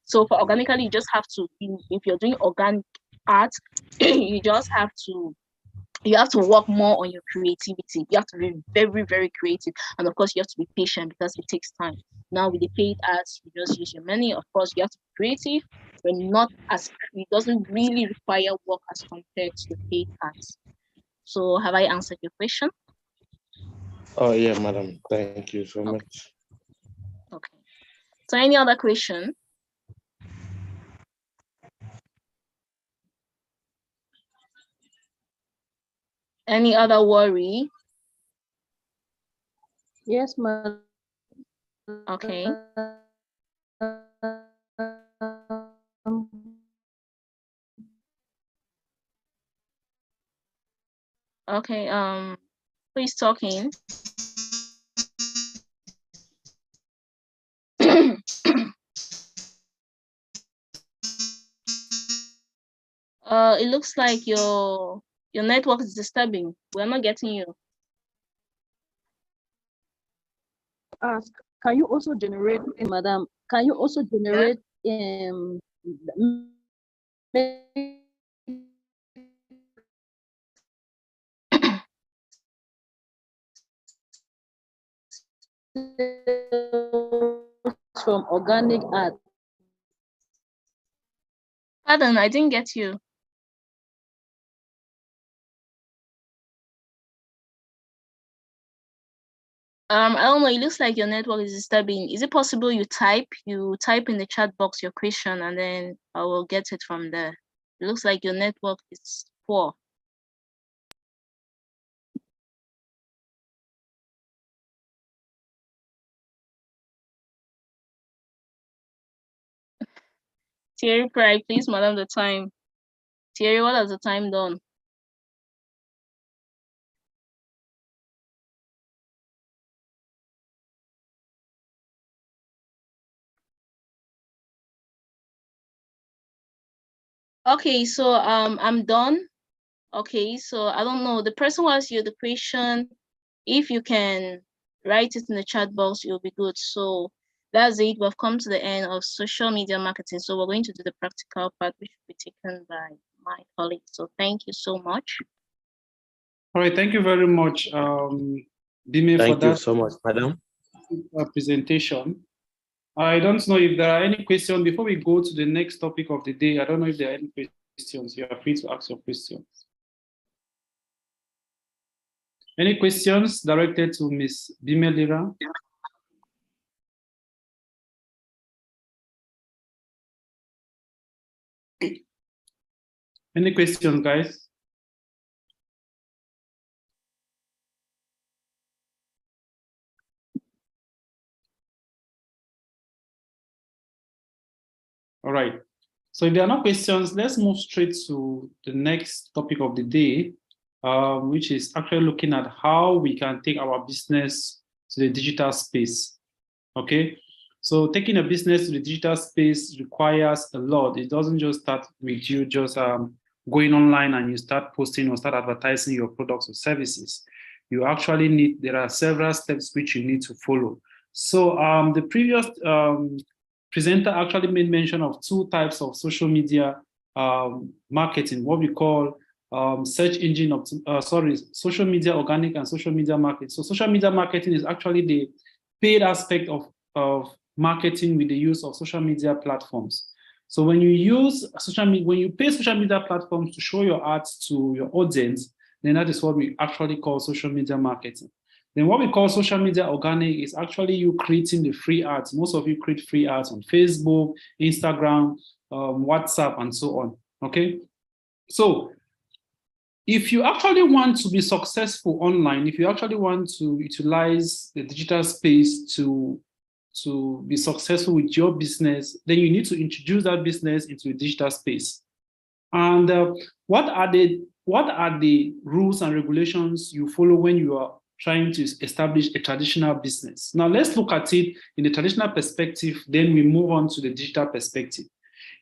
So for organically, you just have to, if you're doing organic ads, you have to work more on your creativity. You have to be very, very creative. And of course, you have to be patient because it takes time. Now with the paid ads, you just use your money. Of course, you have to be creative, but it doesn't really require work as compared to the paid ads. So have I answered your question? Oh yeah, madam. Thank you so much. Okay. So any other question? Any other worry? Yes, ma'am. Okay. Okay, please talking. It looks like your network is disturbing. We're not getting you. Ask, can you also generate, madam? Can you also generate from organic ads? Pardon, I didn't get you. I don't know. It looks like your network is disturbing. Is it possible you type in the chat box your question and then I will get it from there? It looks like your network is poor. Thierry Pride, please, madam, the time. Thierry, what has the time done? Okay, so I'm done. Okay, so I don't know. The person who asked you the question, if you can write it in the chat box, it'll be good. So that's it. We've come to the end of social media marketing. So we're going to do the practical part, which will be taken by my colleague. So thank you so much. All right, thank you very much, Bime, Thank for you that so much, madam. presentation. I don't know if there are any questions before we go to the next topic of the day. I don't know if there are any questions. You are free to ask your questions. Any questions directed to Ms. Bime Lira? Any questions, guys? All right. So if there are no questions, let's move straight to the next topic of the day, which is actually looking at how we can take our business to the digital space. Okay. So taking a business to the digital space requires a lot. It doesn't just start with you just going online and you start posting or start advertising your products or services. You actually need, there are several steps which you need to follow. So the previous presenter actually made mention of two types of social media marketing, what we call search engine, social media organic and social media marketing. So social media marketing is actually the paid aspect of marketing with the use of social media platforms. So when you use social media, when you pay social media platforms to show your ads to your audience, then that is what we actually call social media marketing. Then what we call social media organic is actually you creating the free ads. Most of you create free ads on Facebook, Instagram, WhatsApp, and so on, okay? So if you actually want to be successful online, if you actually want to utilize the digital space to be successful with your business, then you need to introduce that business into a digital space. And what are the rules and regulations you follow when you are trying to establish a traditional business? Now let's look at it in the traditional perspective, then we move on to the digital perspective.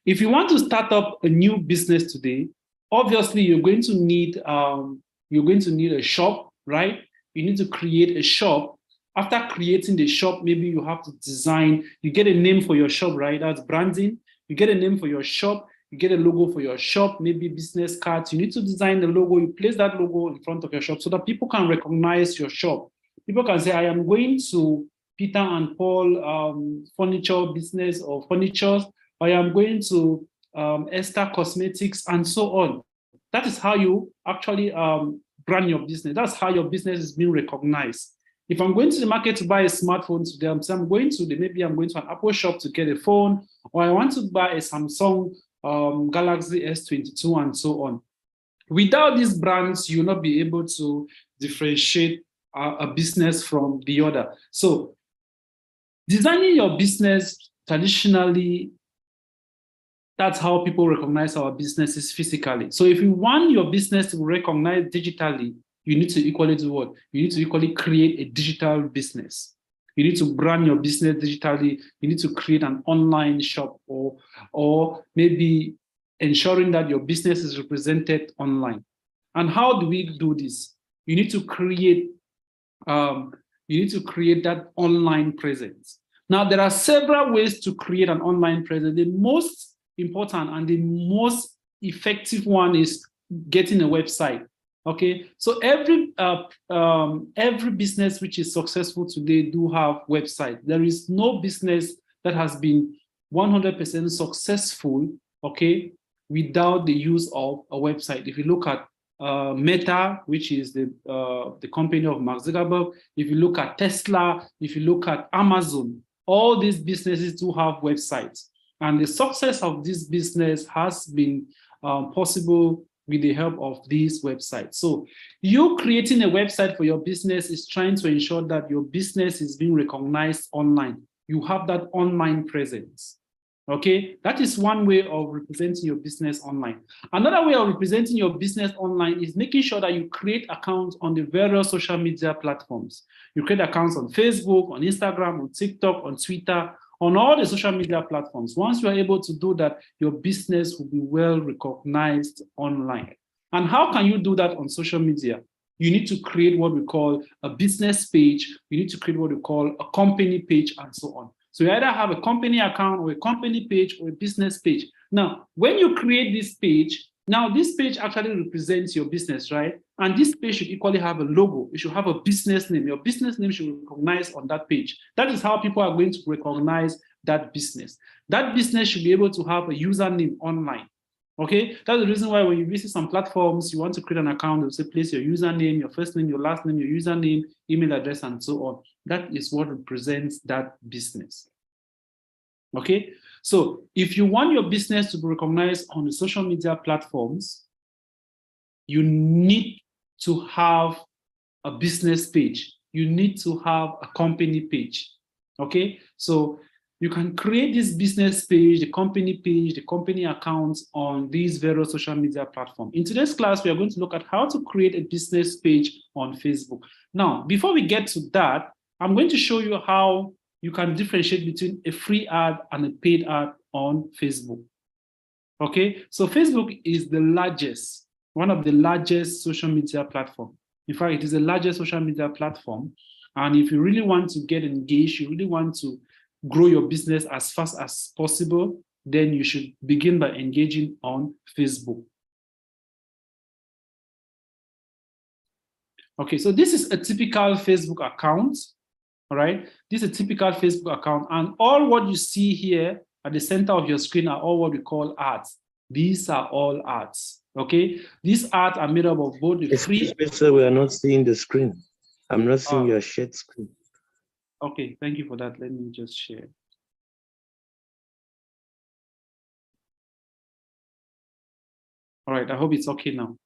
If you want to start up a new business today, obviously you're going to need a shop, right? You need to create a shop. After creating the shop, maybe you have to design, you get a name for your shop, right? That's branding. You get a name for your shop, you get a logo for your shop, maybe business cards. You need to design the logo, you place that logo in front of your shop so that people can recognize your shop. People can say, I am going to Peter and Paul furniture business or furnitures, or I am going to Esther Cosmetics and so on. That is how you actually brand your business. That's how your business is being recognized. If I'm going to the market to buy a smartphone today, maybe I'm going to an Apple shop to get a phone, or I want to buy a Samsung Galaxy S22 and so on. Without these brands, you'll not be able to differentiate a business from the other. So designing your business traditionally, that's how people recognize our businesses physically. So if you want your business to be recognized digitally, you need to equally do what? You need to equally create a digital business. You need to brand your business digitally. You need to create an online shop or maybe ensuring that your business is represented online. And how do we do this? You need to create that online presence. Now, there are several ways to create an online presence. The most important and the most effective one is getting a website. Okay, so every business which is successful today do have website. There is no business that has been 100% successful, okay, without the use of a website. If you look at Meta, which is the company of Mark Zuckerberg, if you look at Tesla, if you look at Amazon, all these businesses do have websites. And the success of this business has been possible with the help of these websites. So you creating a website for your business is trying to ensure that your business is being recognized online. You have that online presence. Okay, that is one way of representing your business online. Another way of representing your business online is making sure that you create accounts on the various social media platforms. You create accounts on Facebook, on Instagram, on TikTok, on Twitter, on all the social media platforms. Once you are able to do that, your business will be well recognized online. And how can you do that on social media? You need to create what we call a business page. You need to create what we call a company page and so on. So you either have a company account or a company page or a business page. Now, when you create this page, now this page actually represents your business, right? And this page should equally have a logo. It should have a business name. Your business name should be recognized on that page. That is how people are going to recognize that business. That business should be able to have a username online. Okay, that's the reason why when you visit some platforms, you want to create an account, they'll say place your username, your first name, your last name, your username, email address, and so on. That is what represents that business. Okay, so if you want your business to be recognized on the social media platforms, you need to have a business page. You need to have a company page. Okay, so you can create this business page, the company accounts on these various social media platforms. In today's class, we are going to look at how to create a business page on Facebook. Now, before we get to that, I'm going to show you how you can differentiate between a free ad and a paid ad on Facebook. Okay, so Facebook is the largest, one of the largest social media platforms. In fact, it is the largest social media platform. And if you really want to get engaged, you really want to grow your business as fast as possible, then you should begin by engaging on Facebook. Okay, so this is a typical Facebook account, all right? This is a typical Facebook account, and all what you see here at the center of your screen are all what we call ads. These are all ads, okay? These ads are made up of both the free... Sir, we are not seeing the screen. I'm not seeing your shared screen. Okay, thank you for that. Let me just share. All right, I hope it's okay now.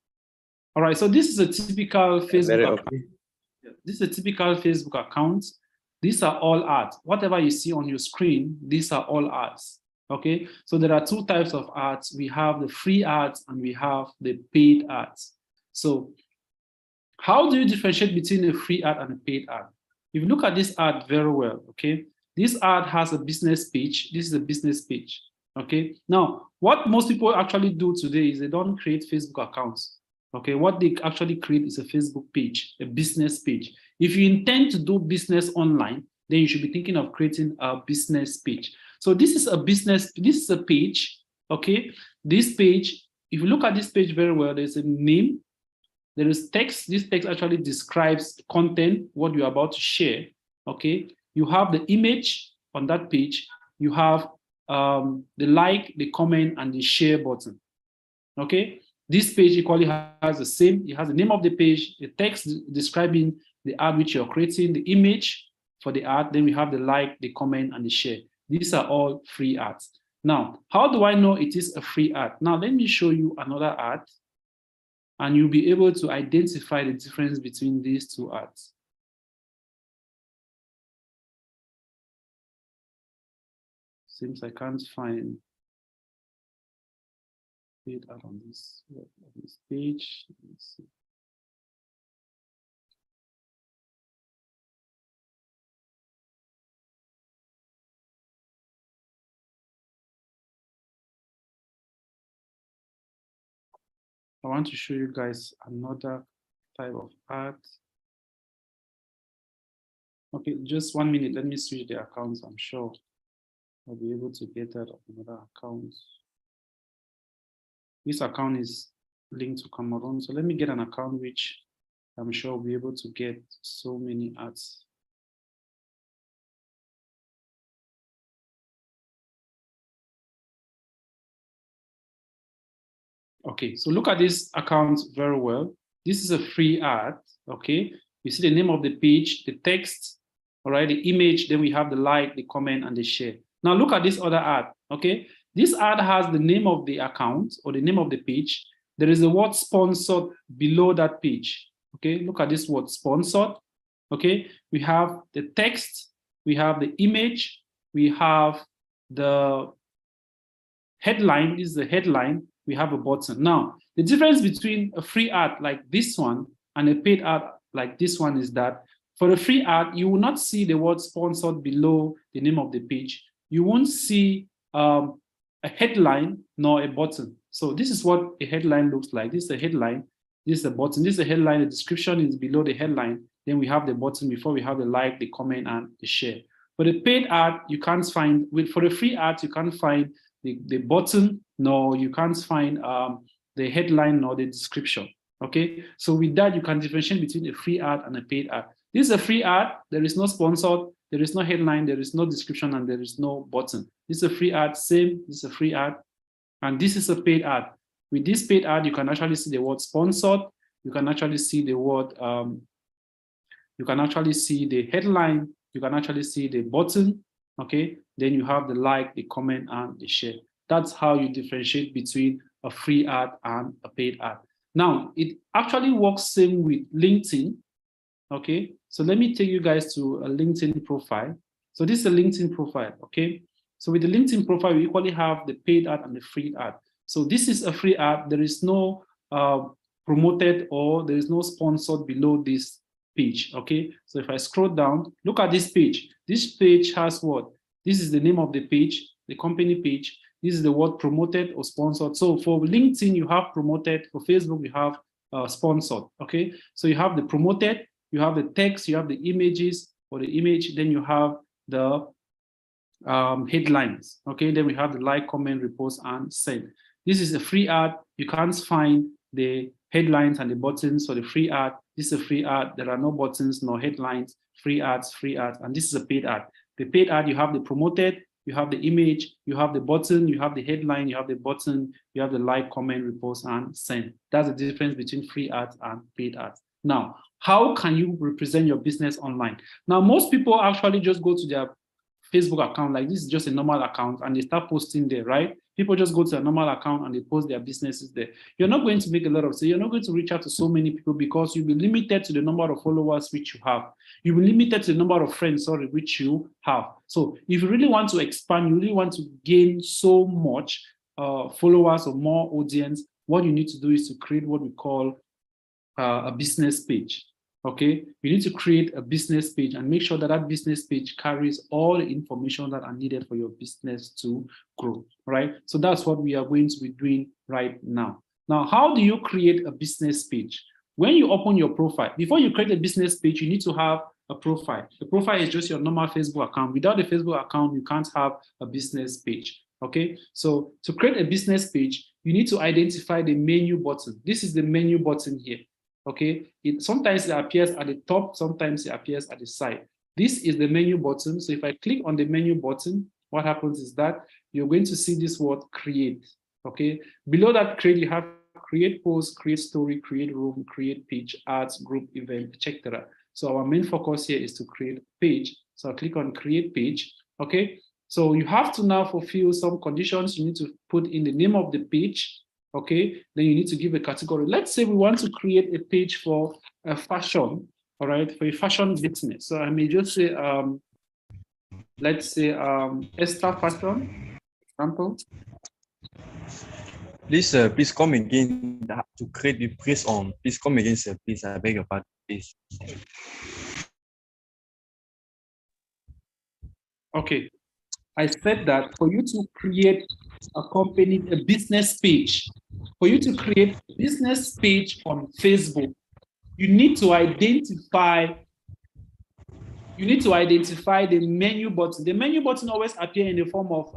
All right, so this is a typical Facebook account. Okay. This is a typical Facebook account. These are all ads. Whatever you see on your screen, these are all ads. Okay, so there are two types of ads. We have the free ads and we have the paid ads. So how do you differentiate between a free ad and a paid ad? If you look at this ad very well, okay, this ad has a business page. This is a business page, okay? Now, what most people actually do today is they don't create Facebook accounts, okay? What they actually create is a Facebook page, a business page. If you intend to do business online, then you should be thinking of creating a business page. So this is a business, this is a page, okay? This page, if you look at this page very well, there's a name, there is text. This text actually describes content, what you're about to share, okay? You have the image on that page. You have the like, the comment, and the share button, okay? This page equally has the same. It has the name of the page, the text describing the ad which you're creating, the image for the ad, then we have the like, the comment, and the share. These are all free ads. Now, how do I know it is a free ad? Now, let me show you another ad, and you'll be able to identify the difference between these two ads. Seems I can't find it out on this page. Let's see. I want to show you guys another type of ad. Okay, just 1 minute. Let me switch the accounts. I'm sure I'll be able to get that on another account. This account is linked to Cameroon. So let me get an account which I'm sure I'll be able to get so many ads. Okay, so look at this account very well. This is a free ad, okay? You see the name of the page, the text, all right, the image, then we have the like, the comment, and the share. Now look at this other ad, okay? This ad has the name of the account or the name of the page. There is a word sponsored below that page, okay? Look at this word sponsored, okay? We have the text, we have the image, we have the headline. This is the headline. We have a button. Now, the difference between a free ad like this one and a paid ad like this one is that for a free ad, you will not see the word sponsored below the name of the page. You won't see a headline nor a button. So this is what a headline looks like. This is the headline. This is the button. This is the headline. The description is below the headline. Then we have the button before we have the like, the comment, and the share. For the paid ad, you can't find, for the free ad, you can't find the button, nor you can't find the headline nor the description, okay? So with that, you can differentiate between a free ad and a paid ad. This is a free ad, there is no sponsored, there is no headline, there is no description, and there is no button. This is a free ad, same, this is a free ad, and this is a paid ad. With this paid ad, you can actually see the word sponsored, you can actually see the word, you can actually see the headline, you can actually see the button, okay? Then you have the like, the comment, and the share. That's how you differentiate between a free ad and a paid ad. Now, it actually works same with LinkedIn, okay? So let me take you guys to a LinkedIn profile. So this is a LinkedIn profile, okay? So with the LinkedIn profile, we equally have the paid ad and the free ad. So this is a free ad. There is no promoted or there is no sponsored below this page, okay? So if I scroll down, look at this page. This page has what? This is the name of the page, the company page. This is the word promoted or sponsored. So for LinkedIn, you have promoted. For Facebook, you have sponsored, okay? So you have the promoted, you have the text, you have the images or the image, then you have the headlines, okay? Then we have the like, comment, repost, and send. This is a free ad. You can't find the headlines and the buttons for the free ad. This is a free ad. There are no buttons, no headlines, free ads, and this is a paid ad. The paid ad, you have the promoted, you have the image, you have the button, you have the headline, you have the button, you have the like, comment, repost, and send. That's the difference between free ads and paid ads. Now, how can you represent your business online? Now, most people actually just go to their Facebook account, like this is just a normal account, and they start posting there, right? People just go to a normal account and they post their businesses there. You're not going to make a lot of sales. You're not going to reach out to so many people because you'll be limited to the number of followers which you have. You'll be limited to the number of friends, sorry, which you have. So if you really want to expand, you really want to gain so much followers or more audience, what you need to do is to create what we call a business page. Okay, you need to create a business page and make sure that that business page carries all the information that are needed for your business to grow, right? So that's what we are going to be doing right now. Now, how do you create a business page? When you open your profile, before you create a business page, you need to have a profile. The profile is just your normal Facebook account. Without the Facebook account, you can't have a business page, okay? So to create a business page, you need to identify the menu button. This is the menu button here. Okay, sometimes it appears at the top, sometimes it appears at the side. This is the menu button. So if I click on the menu button, what happens is that you're going to see this word create. Okay, below that create, you have create post, create story, create room, create page, ads, group, event, etc. So our main focus here is to create page. So I'll click on create page. Okay, so you have to now fulfill some conditions. You need to put in the name of the page. Okay, then you need to give a category. Let's say we want to create a page for a fashion, all right, for a fashion business. So I may just say, let's say Esther Fashion, example. Please come again to create the press on. Please come again, sir. Please, I beg your pardon, please. Okay, I said that for you to create a business page, for you to create a business page on Facebook, you need to identify the menu button. The menu button always appears in the form of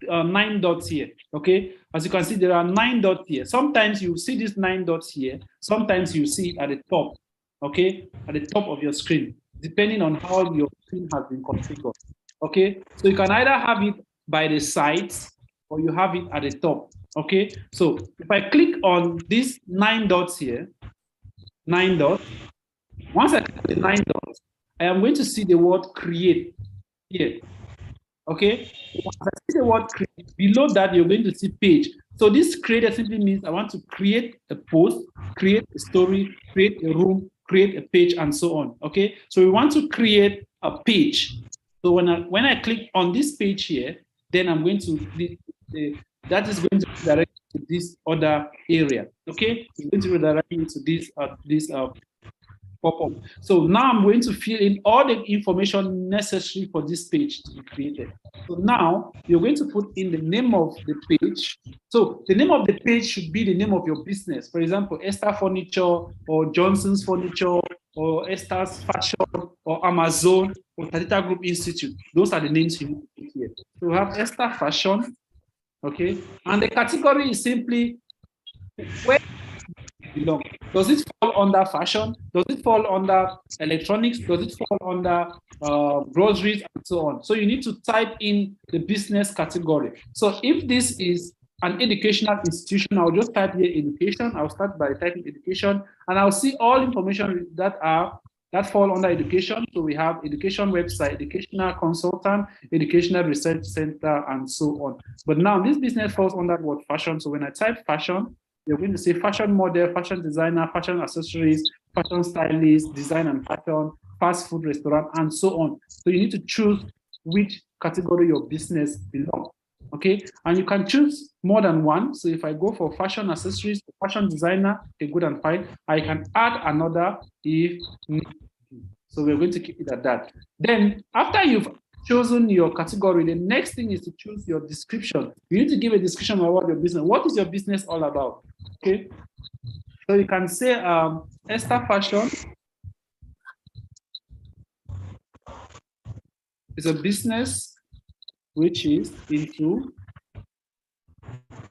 9 dots here. Okay, as you can see, there are 9 dots here. Sometimes you see these 9 dots here. Sometimes you see it at the top. Okay, at the top of your screen, depending on how your screen has been configured. Okay, so you can either have it by the sides or you have it at the top. Okay, so if I click on these 9 dots here, 9 dots, once I click the 9 dots, I am going to see the word create here. Okay, once I see the word create, below that you're going to see page. So this creator simply means I want to create a post, create a story, create a room, create a page, and so on. Okay, so we want to create a page. So when I click on this page here, then I'm going to that is going to direct to this other area. Okay, it's going to redirect me to this pop-up. So now I'm going to fill in all the information necessary for this page to be created. So now you're going to put in the name of the page. So the name of the page should be the name of your business. For example, Esther Furniture or Johnson's Furniture or Esther's Fashion or Amazon or Tadita Group Institute. Those are the names you need to put here. So we have Esther Fashion, okay? And the category is simply where belong. Does it fall under fashion? Does it fall under electronics? Does it fall under groceries and so on? So you need to type in the business category. So if this is an educational institution, I'll just type here education. I'll start by typing education, and I'll see all information that fall under education. So we have education website, educational consultant, educational research center, and so on. But now this business falls under the word fashion. So when I type fashion, you're going to say fashion model, fashion designer, fashion accessories, fashion stylist, design and fashion, fast food restaurant, and so on. So you need to choose which category your business belongs. Okay, and you can choose more than one. So if I go for fashion accessories, fashion designer, okay, good and fine. I can add another if need. So we're going to keep it at that. Then after you've chosen your category, the next thing is to choose your description. You need to give a description about your business. What is your business all about? Okay, so you can say Esther Fashion is a business which is into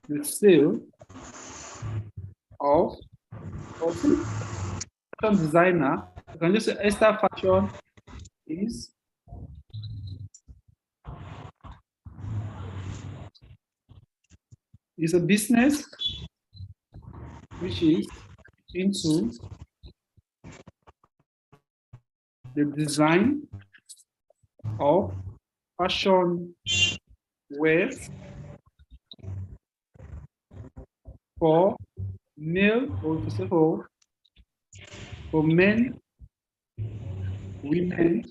the sale of fashion designer. You can just say Esther Fashion is a business which is into the design of fashion wear for male or for men, women,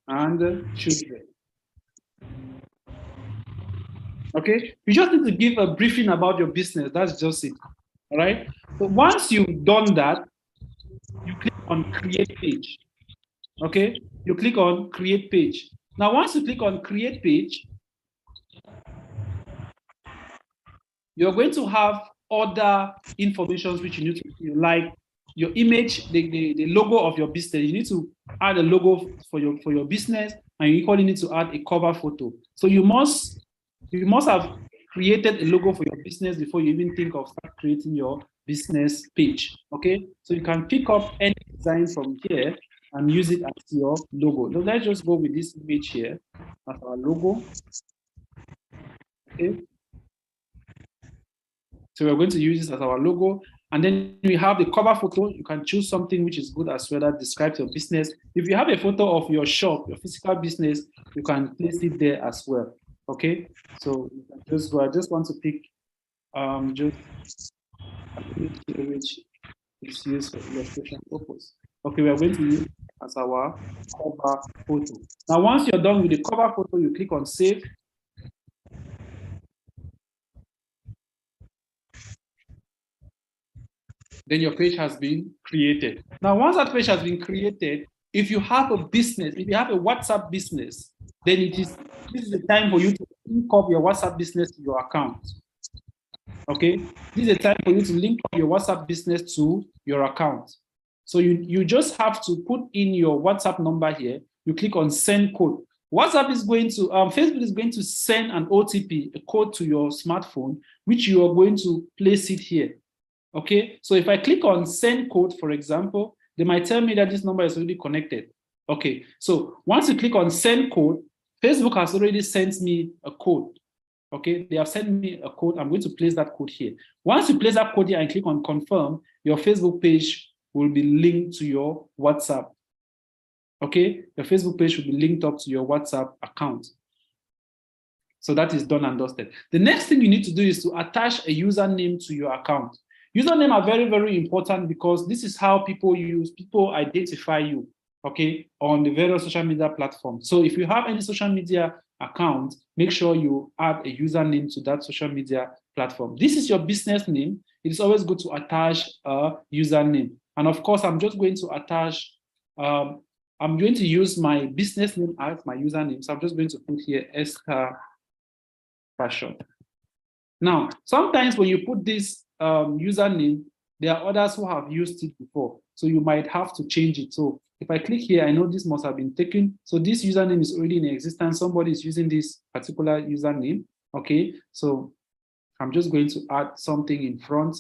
and children. Okay, you just need to give a briefing about your business. That's just it. All right. So once you've done that, you click on create page. Okay, you click on create page. Now, once you click on create page, you're going to have other information which you need to, like your image, the logo of your business. You need to add a logo for your business, and you equally need to add a cover photo. So you must have created a logo for your business before you even think of start creating your business page. Okay, so you can pick up any design from here and use it as your logo. So let's just go with this image here as our logo. Okay, so we're going to use this as our logo. And then we have the cover photo. You can choose something which is good as well that describes your business. If you have a photo of your shop, your physical business, you can place it there as well. Okay, so you can just go. I just want to pick just which is used for illustration purpose. Okay, we are going to use it as our cover photo. Now, once you're done with the cover photo, you click on save. Then your page has been created. Now, once that page has been created, if you have a business, if you have a WhatsApp business, then this is the time for you to link up your WhatsApp business to your account. Okay, this is the time for you to link up your WhatsApp business to your account. So you just have to put in your WhatsApp number here. You click on send code. WhatsApp is going to, Facebook is going to send an OTP, a code to your smartphone, which you are going to place it here. Okay, so if I click on send code, for example, they might tell me that this number is already connected. Okay, so once you click on send code, Facebook has already sent me a code. Okay, they have sent me a code. I'm going to place that code here. Once you place that code here and click on confirm, your Facebook page will be linked to your WhatsApp. Okay, your Facebook page will be linked up to your WhatsApp account. So that is done and dusted. The next thing you need to do is to attach a username to your account. Username are very, very important because this is how people identify you, okay, on the various social media platforms. So if you have any social media account, make sure you add a username to that social media platform. This is your business name. It is always good to attach a username. And of course, I'm just going to attach, I'm going to use my business name as my username. So I'm just going to put here Esther Fashion. Now, sometimes when you put this username, there are others who have used it before. So you might have to change it. So if I click here, I know this must have been taken. So this username is already in existence. Somebody is using this particular username. Okay, so I'm just going to add something in front,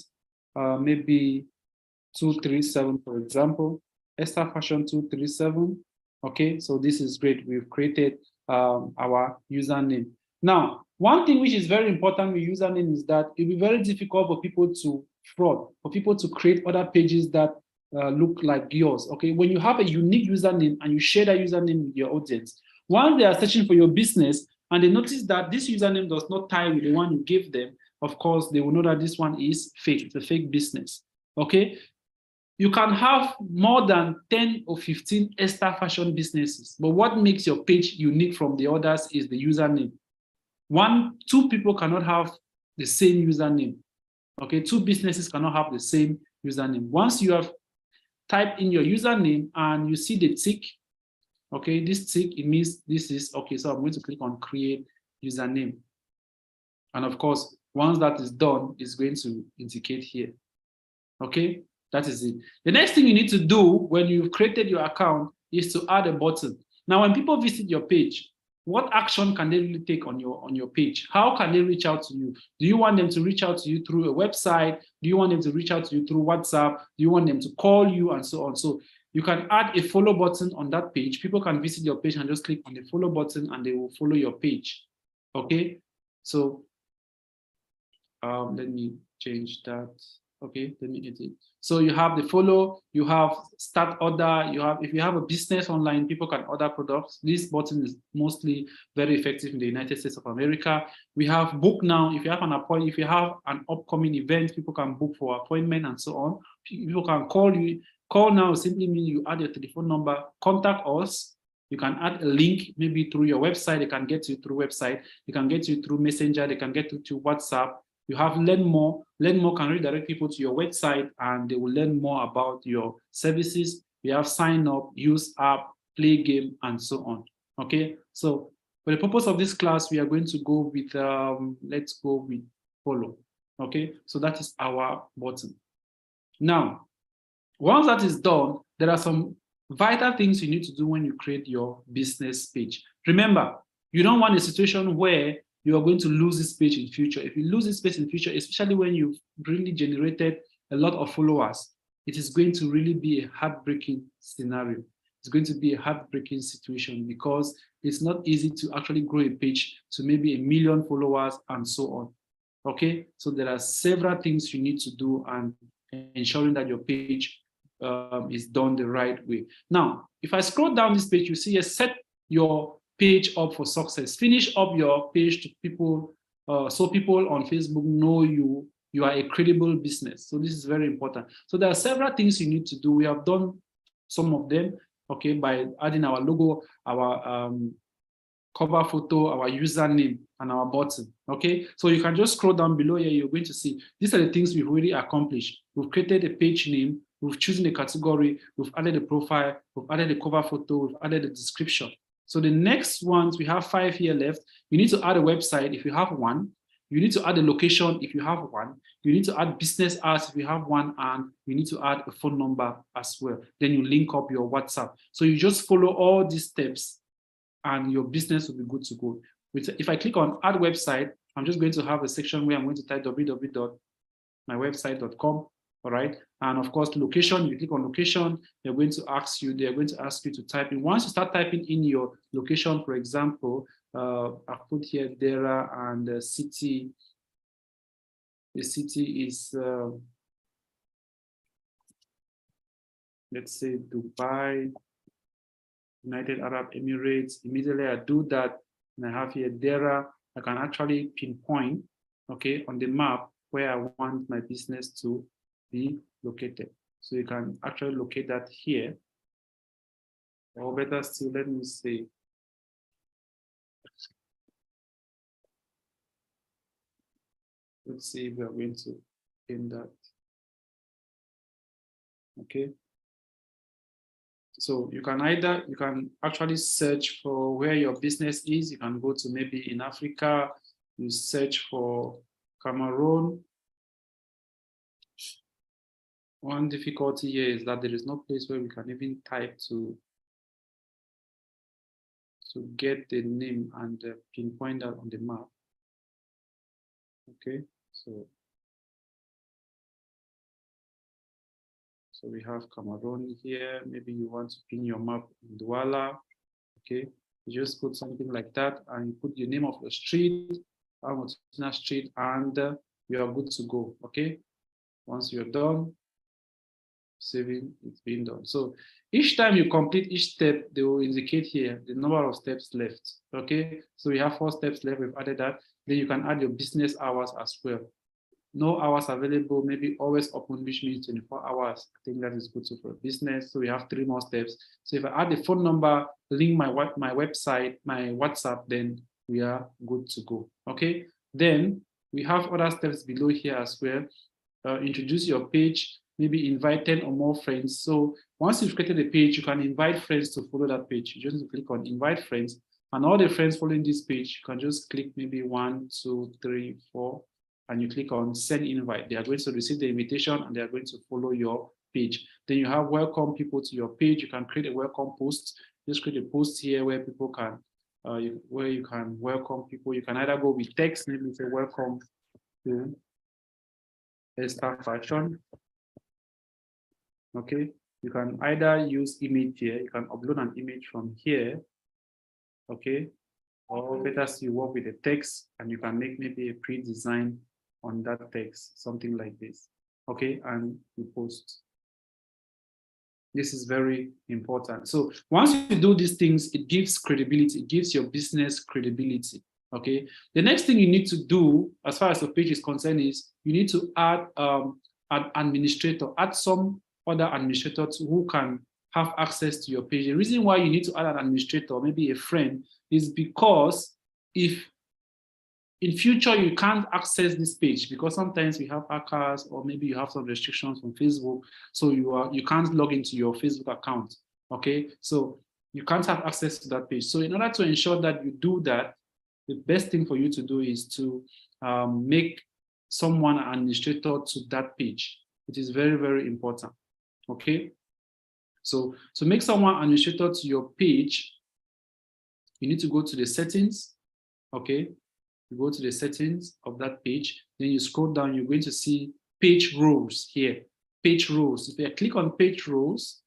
maybe 237, for example, Esther Fashion 237. Okay, so this is great. We've created our username. Now, one thing which is very important with username is that it'll be very difficult for people to fraud, for people to create other pages that look like yours. Okay, when you have a unique username and you share that username with your audience, once they are searching for your business and they notice that this username does not tie with the one you gave them, of course, they will know that this one is fake. It's a fake business. Okay, you can have more than 10 or 15 Esther Fashion businesses, but what makes your page unique from the others is the username. Two people cannot have the same username. Okay, two businesses cannot have the same username. Once you have typed in your username and you see the tick, okay, this tick, it means this is okay. So I'm going to click on create username. And of course, once that is done, it's going to indicate here. Okay, that is it. The next thing you need to do when you've created your account is to add a button. Now, when people visit your page, what action can they really take on your page? How can they reach out to you? Do you want them to reach out to you through a website? Do you want them to reach out to you through WhatsApp? Do you want them to call you and so on? So you can add a follow button on that page. People can visit your page and just click on the follow button and they will follow your page. Okay, so let me change that. Okay, let me edit. So you have the follow, you have start order, you have, if you have a business online, people can order products. This button is mostly very effective in the United States of America. We have book now. If you have an appointment, if you have an upcoming event, people can book for appointment and so on. People can call you. Call now simply means you add your telephone number, contact us. You can add a link maybe through your website. They can get you through website. They can get you through Messenger. They can get you through WhatsApp. You have Learn More. Learn More can redirect people to your website and they will learn more about your services. We have sign up, use app, play game, and so on. Okay, so for the purpose of this class, we are going to go with, let's go with follow. Okay, so that is our button. Now, once that is done, there are some vital things you need to do when you create your business page. Remember, you don't want a situation where you are going to lose this page in future. If you lose this page in future, especially when you've really generated a lot of followers, it is going to really be a heartbreaking scenario. It's going to be a heartbreaking situation because it's not easy to actually grow a page to maybe 1 million followers and so on. Okay, so there are several things you need to do and ensuring that your page is done the right way. Now, if I scroll down this page, you see a set your page up for success. Finish up your page to people, so people on Facebook know you are a credible business. So this is very important. So there are several things you need to do. We have done some of them, okay, by adding our logo, our cover photo, our username, and our button. Okay, so you can just scroll down below here. You're going to see these are the things we've already accomplished. We've created a page name, we've chosen a category, we've added a profile, we've added a cover photo, we've added a description. So the next ones, we have 5 here left. You need to add a website if you have one. You need to add a location if you have one. You need to add business hours if you have one, and you need to add a phone number as well. Then you link up your WhatsApp. So you just follow all these steps and your business will be good to go. If I click on add website, I'm just going to have a section where I'm going to type www.mywebsite.com. All right. And of course, location, you click on location, they're going to ask you to type in. Once you start typing in your location, for example, I'll put put here Dera, and the city. The city is, let's say, Dubai, United Arab Emirates. Immediately I do that, and I have here Dera. I can actually pinpoint, okay, on the map where I want my business to be located. So you can actually locate that here. Or better still, let me say, let's see if we are going to pin that. Okay. So you can actually search for where your business is. You can go to maybe in Africa, you search for Cameroon. One difficulty here is that there is no place where we can even type to get the name and pinpoint that on the map. Okay, so we have Cameroon here. Maybe you want to pin your map in Douala. Okay, you just put something like that and you put the name of the street, Al-Mutuna Street, and you are good to go. Okay, once you're done, saving, it's being done. So each time you complete each step, they will indicate here the number of steps left. Okay, so we have 4 steps left. We've added that. Then you can add your business hours as well. No hours available, maybe always open, which means 24 hours. I think that is good for business. So we have 3 more steps. So if I add the phone number, link my website, my WhatsApp, then we are good to go. Okay. Then we have other steps below here as well. Introduce your page, maybe invite 10 or more friends. So once you've created a page, you can invite friends to follow that page. You just click on invite friends, and all the friends following this page, you can just click maybe 1, 2, 3, 4. And you click on send invite. They are going to receive the invitation and they are going to follow your page. Then you have welcome people to your page. You can create a welcome post. Just create a post here where people can, where you can welcome people. You can either go with text, maybe say welcome to Esther Fashion. Okay. You can either use image here. You can upload an image from here. Okay. Or better still, you work with the text and you can make maybe a pre-design on that text, something like this. Okay, and you post. This is very important. So once you do these things, it gives credibility, it gives your business credibility. Okay, the next thing you need to do as far as your page is concerned is you need to add an administrator, add some other administrators who can have access to your page. The reason why you need to add an administrator, maybe a friend, is because if in future you can't access this page, because sometimes we have hackers or maybe you have some restrictions from Facebook, so you can't log into your Facebook account. Okay, so you can't have access to that page. So in order to ensure that you do that, the best thing for you to do is to make someone an administrator to that page. It is very, very important. Okay, so to make someone administrator to your page, you need to go to the settings. Okay, you go to the settings of that page, then you scroll down, you're going to see page roles here. Page roles. If I click on page roles,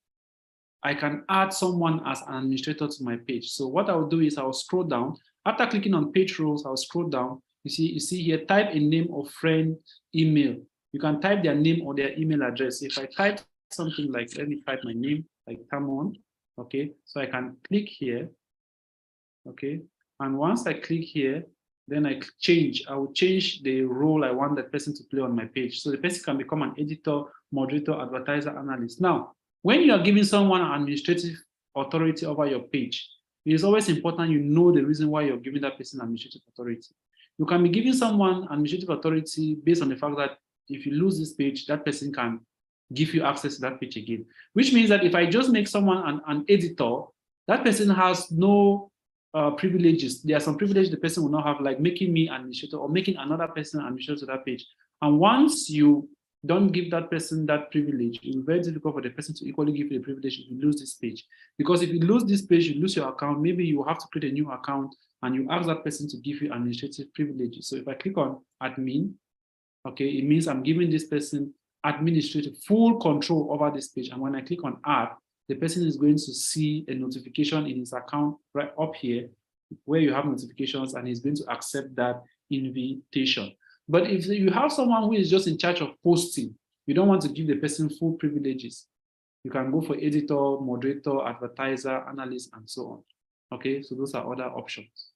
I can add someone as an administrator to my page. So what I'll do is I'll scroll down. After clicking on page roles, I'll scroll down. You see here, type a name of friend, email. You can type their name or their email address. If I type something like, let me type my name, like Tamon. Okay, so I can click here. Okay, and once I click here, then I will change the role I want that person to play on my page. So the person can become an editor, moderator, advertiser, analyst. Now, when you are giving someone an administrative authority over your page, it is always important you know the reason why you're giving that person administrative authority. You can be giving someone administrative authority based on the fact that if you lose this page, that person can give you access to that page again. Which means that if I just make someone an editor, that person has no privileges. There are some privileges the person will not have, like making me administrator or making another person administrator to that page. And once you don't give that person that privilege, it will be very difficult for the person to equally give you the privilege if you lose this page. Because if you lose this page, you lose your account, maybe you have to create a new account and you ask that person to give you administrative privileges. So if I click on admin, okay, it means I'm giving this person administrative full control over this page. And when I click on add, the person is going to see a notification in his account right up here where you have notifications, and it's going to accept that invitation. But if you have someone who is just in charge of posting, you don't want to give the person full privileges, you can go for editor, moderator, advertiser, analyst, and so on. Okay, so those are other options.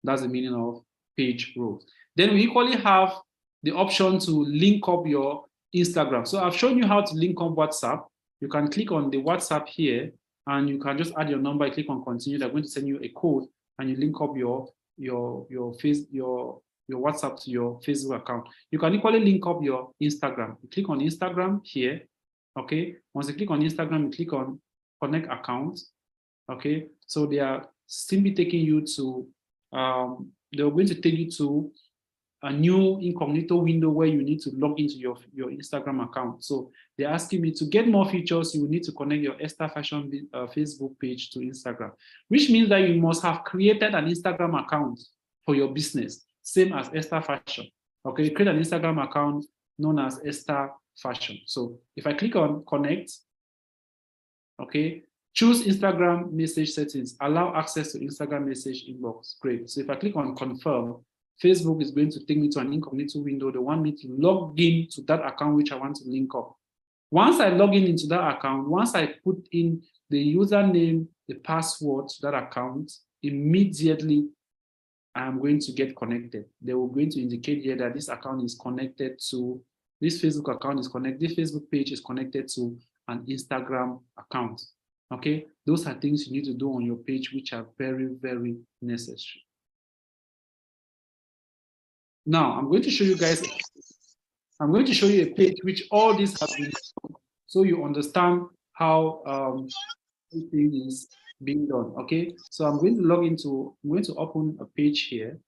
That's the meaning of page roles. Then we equally have the option to link up your Instagram. So I've shown you how to link up WhatsApp. You can click on the WhatsApp here, and you can just add your number, click on continue. They're going to send you a code, and you link up your WhatsApp to your Facebook account. You can equally link up your Instagram. You click on Instagram here. Okay. Once you click on Instagram, you click on connect account. Okay. So they are simply taking you to they're going to take you to a new incognito window where you need to log into your Instagram account. So they're asking me to get more features, you will need to connect your Esther Fashion Facebook page to Instagram, which means that you must have created an Instagram account for your business, same as Esther Fashion. Okay, create an Instagram account known as Esther Fashion. So if I click on connect, okay, choose Instagram message settings, allow access to Instagram message inbox. Great. So if I click on confirm, Facebook is going to take me to an incognito window. They want me to log in to that account which I want to link up. Once I log in into that account, once I put in the username, the password to that account, immediately I'm going to get connected. They will going to indicate here that this account is connected to, this Facebook account is connected, this Facebook page is connected to an Instagram account. Okay, those are things you need to do on your page which are very, very necessary. Now, I'm going to show you guys, I'm going to show you a page which all this has been done, so you understand how everything is being done. Okay, so I'm going to log into, I'm going to open a page here.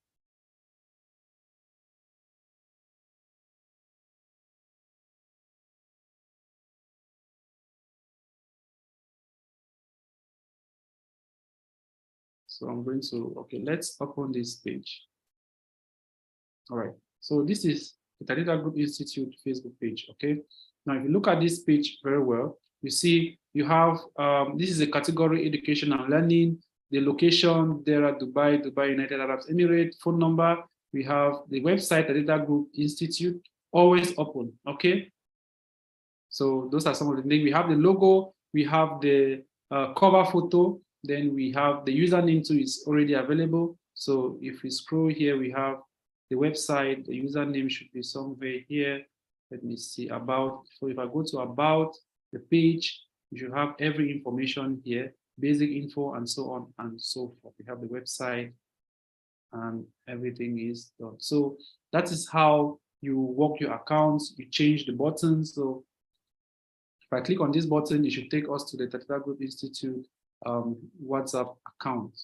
So I'm going to, okay, let's open this page. All right, so this is the Tadita Group Institute Facebook page, okay? Now, if you look at this page very well, you see you have, this is a category, education and learning, the location there at Dubai, United Arab Emirates, phone number, we have the website, Tadita Group Institute, always open, okay? So those are some of the things. We have the logo, we have the cover photo, then we have the username too is already available. So if we scroll here, we have the website, the username should be somewhere here. Let me see, about. So if I go to about the page, you should have every information here, basic info and so on and so forth. We have the website and everything is done. So that is how you work your accounts, you change the buttons. So if I click on this button, it should take us to the Tadita Group Institute WhatsApp account.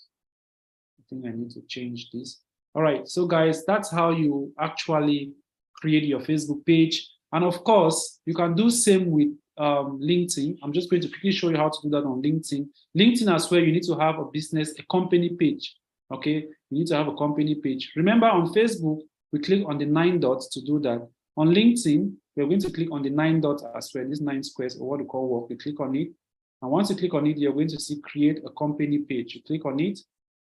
I think I need to change this. All right, so guys, that's how you actually create your Facebook page. And of course, you can do same with LinkedIn. I'm just going to quickly show you how to do that on LinkedIn. LinkedIn as well, you need to have a business, a company page, okay? You need to have a company page. Remember on Facebook, we click on the 9 dots to do that. On LinkedIn, we're going to click on the 9 dots as well, these 9 squares, or what we call work. You click on it. And once you click on it, you're going to see create a company page. You click on it,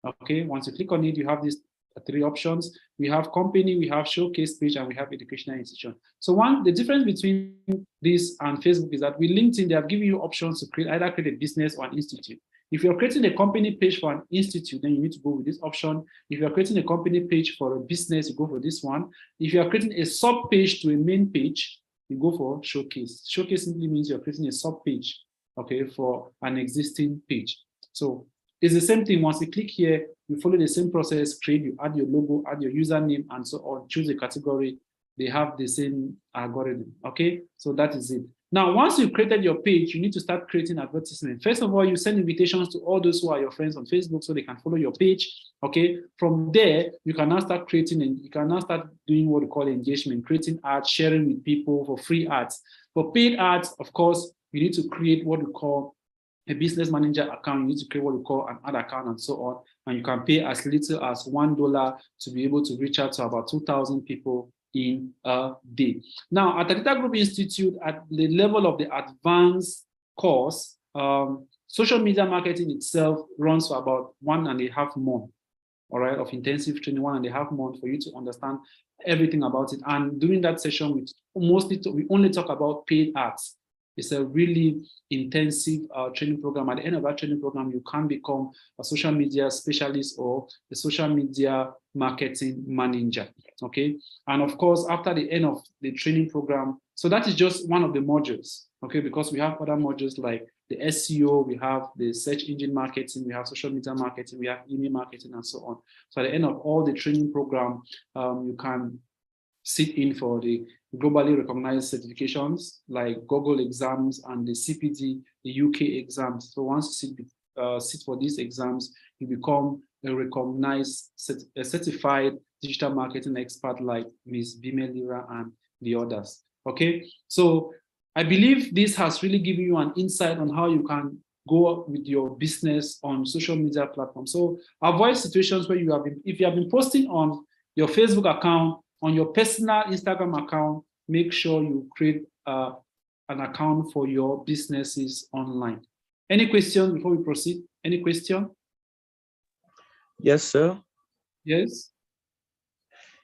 okay? Once you click on it, you have these 3 options. We have company, we have showcase page, and we have educational institution. So the difference between this and Facebook is that with LinkedIn, they have given you options to either create a business or an institute. If you're creating a company page for an institute, then you need to go with this option. If you're creating a company page for a business, you go for this one. If you're creating a sub page to a main page, you go for showcase. Showcase simply means you're creating a sub page, okay, for an existing page. So it's the same thing. Once you click here, you follow the same process, create, you add your logo, add your username, and so on, choose a category. They have the same algorithm, okay? So that is it. Now, once you've created your page, you need to start creating advertisements. First of all, you send invitations to all those who are your friends on Facebook so they can follow your page, okay? From there, you can now start creating, and you can now start doing what we call engagement, creating ads, sharing with people for free ads. For paid ads, of course, you need to create what we call a business manager account. You need to create what we call an ad account and so on. And you can pay as little as $1 to be able to reach out to about 2,000 people in a day. Now, at Tadita Group Institute, at the level of the advanced course, social media marketing itself runs for about 1.5 months, all right, of intensive training, 1.5 months for you to understand everything about it. And during that session, we only talk about paid ads. It's a really intensive training program. At the end of that training program, you can become a social media specialist or a social media marketing manager, okay? And of course, after the end of the training program, so that is just one of the modules, okay? Because we have other modules like the SEO, we have the search engine marketing, we have social media marketing, we have email marketing, and so on. So at the end of all the training program, you can sit in for the globally recognized certifications like Google exams and the CPD, the UK exams. So once you sit for these exams, you become a recognized, a certified digital marketing expert like Ms. Bimelira and the others. Okay, so I believe this has really given you an insight on how you can go with your business on social media platforms. So avoid situations where if you have been posting on your Facebook account, on your personal Instagram account, make sure you create an account for your businesses online. Any question before we proceed? Any question? Yes, sir. Yes.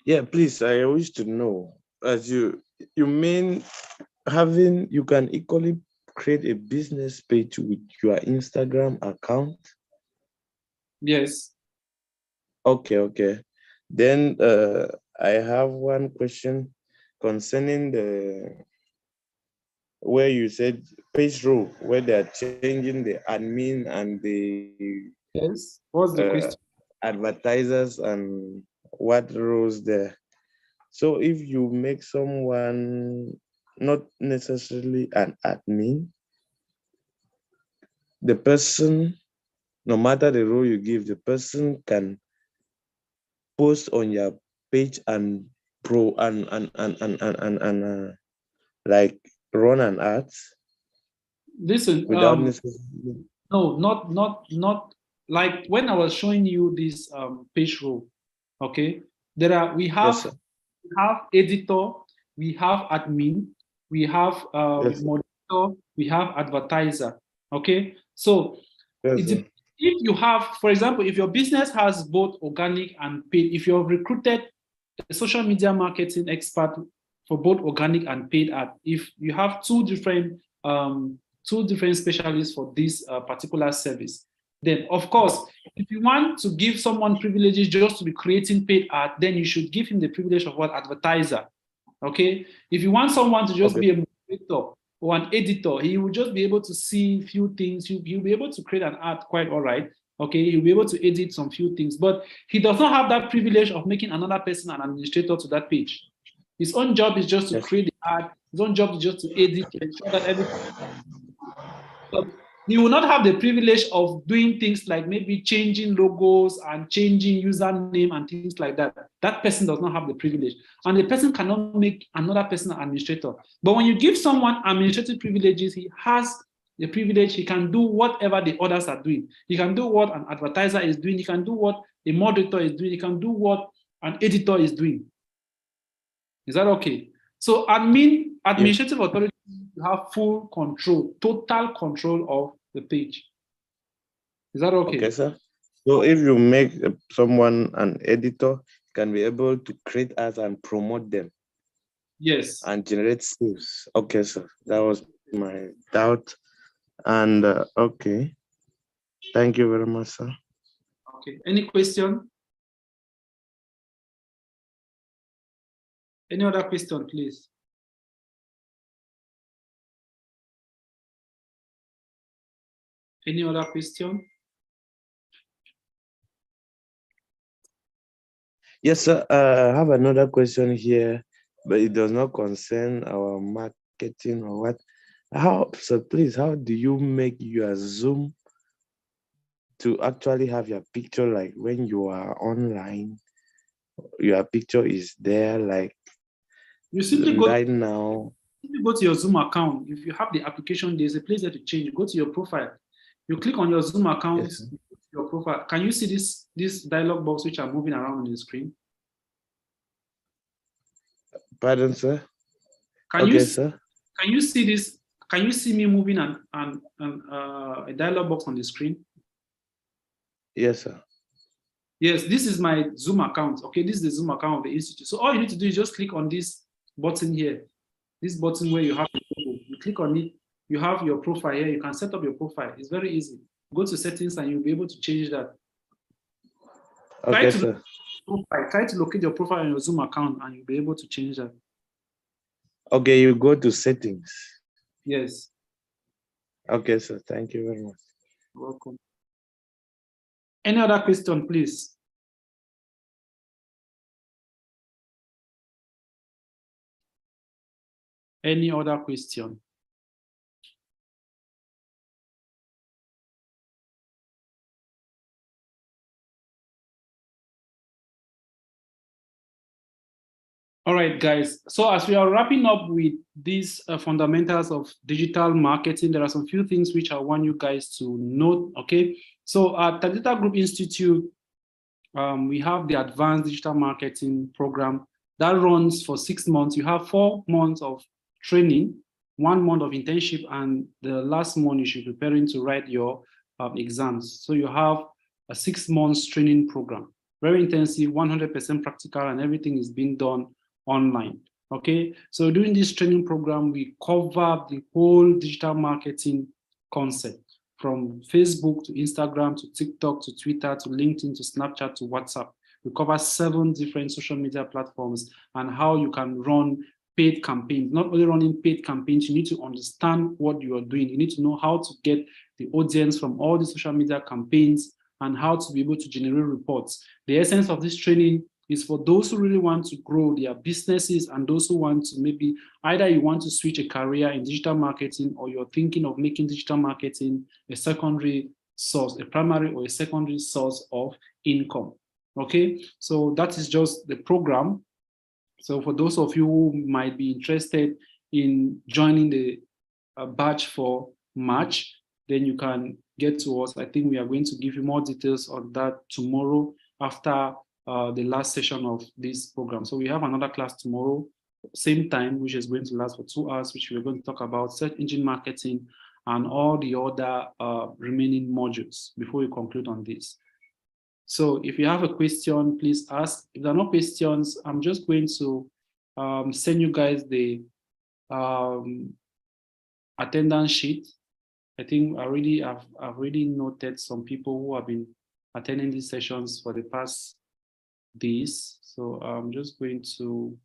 Yeah, please. I wish to know, as you mean you can equally create a business page with your Instagram account? Yes. Okay. Then I have one question concerning where you said page row, where they're changing the admin and the Yes. What's the question? Advertisers and what roles there. So if you make someone not necessarily an admin, the person, no matter the role you give, the person can post on your page and like run an ad Listen, without necessarily. no, not like when I was showing you this page row. Okay, we have editor, we have admin, we have moderator, we have advertiser. Okay, so if you have, for example, if your business has both organic and paid, if you've recruited a social media marketing expert for both organic and paid ad, if you have two different specialists for this particular service, then of course, if you want to give someone privileges just to be creating paid ad, then you should give him the privilege of what? Advertiser. Okay. If you want someone to just be a moderator or an editor, he will just be able to see few things. He'll be able to create an ad quite all right. Okay, he'll be able to edit some few things, but he does not have that privilege of making another person an administrator to that page. His own job is just to create the ad. His own job is just to edit, ensure that everything. So he will not have the privilege of doing things like maybe changing logos and changing username and things like that. That person does not have the privilege. And the person cannot make another person an administrator. But when you give someone administrative privileges, he has the privilege, he can do whatever the others are doing. He can do what an advertiser is doing. He can do what a moderator is doing. He can do what an editor is doing. Is that okay? So administrative authority, you have full control, total control of the page. Is that okay? Okay, sir. So if you make someone an editor, you can be able to create ads and promote them. Yes. And generate sales. Okay, sir. That was my doubt. And okay. Thank you very much, sir. Okay. Any question? Any other question, please? Any other question? Yes, sir. I have another question here, but it does not concern our marketing or what. So please, how do you make your Zoom to actually have your picture, like when you are online, your picture is there, like you simply right now? You go to your Zoom account. If you have the application, there's a place there to change. Go to your profile. You click on your Zoom account, your profile. Can you see this dialog box which are moving around on the screen? Pardon, sir? Can you see Can you see me moving a dialog box on the screen? Yes, sir. Yes, this is my Zoom account. Okay, this is the Zoom account of the institute. So all you need to do is just click on this button here. This button where you have the logo. You click on it, you have your profile here. You can set up your profile. It's very easy. Go to settings and you'll be able to change that. Okay, sir. Try to locate your profile on your Zoom account and you'll be able to change that. Okay, you go to settings. Yes. Okay, sir. Thank you very much. You're welcome. Any other question, please? Any other question? All right, guys. So as we are wrapping up with these fundamentals of digital marketing, there are some few things which I want you guys to note, okay? So at the Data Group Institute, we have the Advanced Digital Marketing Program that runs for 6 months. You have 4 months of training, 1 month of internship, and the last month you should be preparing to write your exams. So you have a 6 months training program, very intensive, 100% practical, and everything is being done online. Okay, so during this training program, we cover the whole digital marketing concept, from Facebook to Instagram to TikTok to Twitter to LinkedIn to Snapchat to WhatsApp. We cover 7 different social media platforms and how you can run paid campaigns. Not only running paid campaigns, you need to understand what you are doing. You need to know how to get the audience from all the social media campaigns and how to be able to generate reports. The essence of this training is for those who really want to grow their businesses and those who want to maybe either you want to switch a career in digital marketing or you're thinking of making digital marketing a secondary source, a primary or a secondary source of income. Okay, so that is just the program. So for those of you who might be interested in joining the batch for March, then you can get to us. I think we are going to give you more details on that tomorrow after the last session of this program. So we have another class tomorrow, same time, which is going to last for 2 hours, which we're going to talk about search engine marketing and all the other remaining modules before we conclude on this. So if you have a question, please ask. If there are no questions, I'm just going to send you guys the attendance sheet. I think I've already noted some people who have been attending these sessions for the past days. So I'm just going to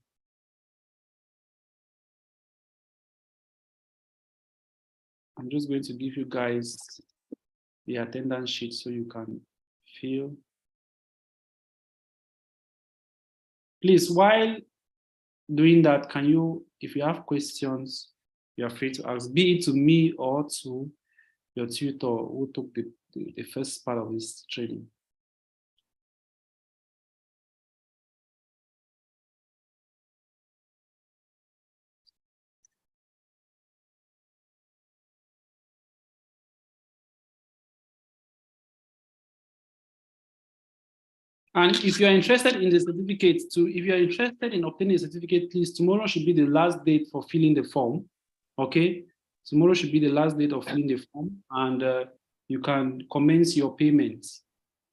give you guys the attendance sheet so you can fill. Please, while doing that, can you, if you have questions, you are free to ask, be it to me or to your tutor who took the first part of this training. And if you are interested in the certificate too, if you are interested in obtaining a certificate, please, tomorrow should be the last date for filling the form, okay? Tomorrow should be the last date of filling the form, and you can commence your payments,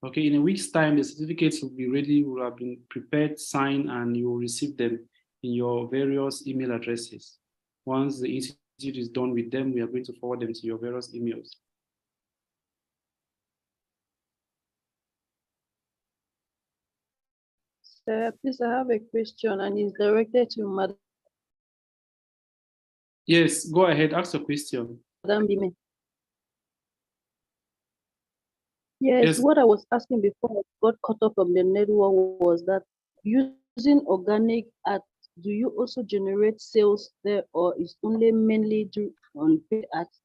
okay? In a week's time, the certificates will be ready, will have been prepared, signed, and you will receive them in your various email addresses. Once the institute is done with them, we are going to forward them to your various emails. Please, I have a question and it's directed to Madam. Yes, go ahead, ask a question. Madam Bime. Yes, what I was asking before I got cut off from the network was that using organic ads, do you also generate sales there, or is only mainly on paid ads?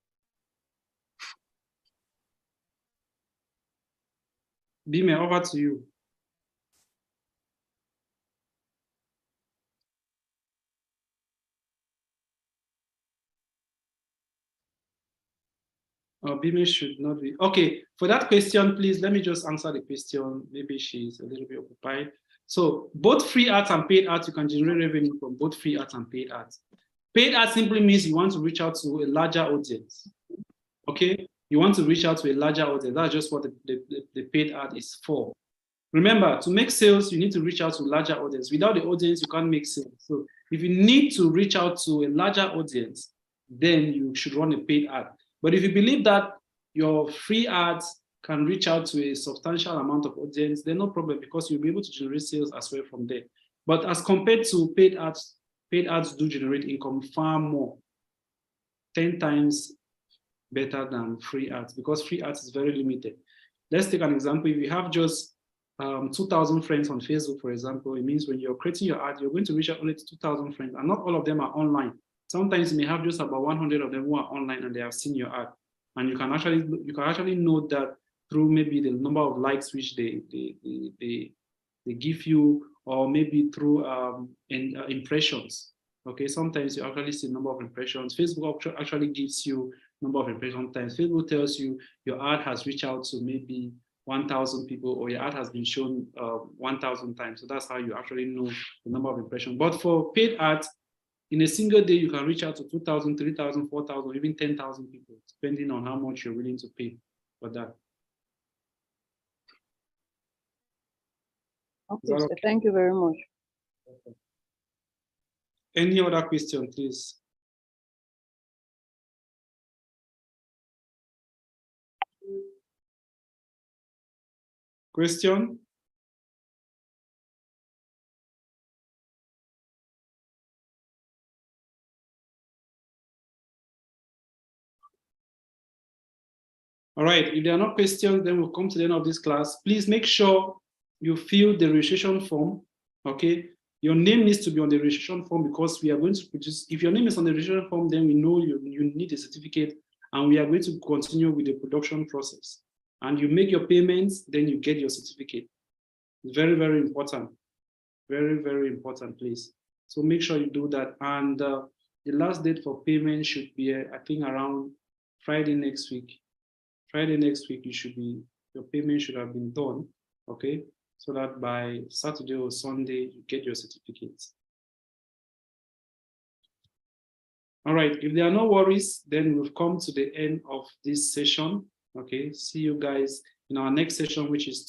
Bime, over to you. Bime should not be. Okay, for that question, please, let me just answer the question. Maybe she's a little bit occupied. So both free ads and paid ads, you can generate revenue from both free ads and paid ads. Paid ads simply means you want to reach out to a larger audience. Okay, you want to reach out to a larger audience. That's just what the paid ad is for. Remember, to make sales, you need to reach out to a larger audience. Without the audience, you can't make sales. So if you need to reach out to a larger audience, then you should run a paid ad. But if you believe that your free ads can reach out to a substantial amount of audience, then no problem, because you'll be able to generate sales as well from there. But as compared to paid ads do generate income far more, 10 times better than free ads, because free ads is very limited. Let's take an example. If you have just 2,000 friends on Facebook, for example, it means when you're creating your ad, you're going to reach out only to 2,000 friends, and not all of them are online. Sometimes you may have just about 100 of them who are online and they have seen your ad, and you can actually know that through maybe the number of likes which they give you, or maybe through impressions. Okay, sometimes you actually see the number of impressions. Facebook actually gives you number of impressions. Sometimes Facebook tells you your ad has reached out to maybe 1,000 people, or your ad has been shown 1,000 times. So that's how you actually know the number of impressions. But for paid ads, in a single day, you can reach out to 2,000, 3,000, 4,000, even 10,000 people, depending on how much you're willing to pay for that. Okay, so thank you very much. Okay. Any other question, please? Question? All right, if there are no questions, then we'll come to the end of this class. Please make sure you fill the registration form, okay? Your name needs to be on the registration form, because we are going to produce, if your name is on the registration form, then we know you need a certificate, and we are going to continue with the production process. And you make your payments, then you get your certificate. It's very, very important. Very, very important, please. So make sure you do that. And the last date for payment should be, I think, around Friday next week. Friday next week, your payment should have been done, okay? So that by Saturday or Sunday, you get your certificates. All right, if there are no worries, then we've come to the end of this session, okay? See you guys in our next session, which is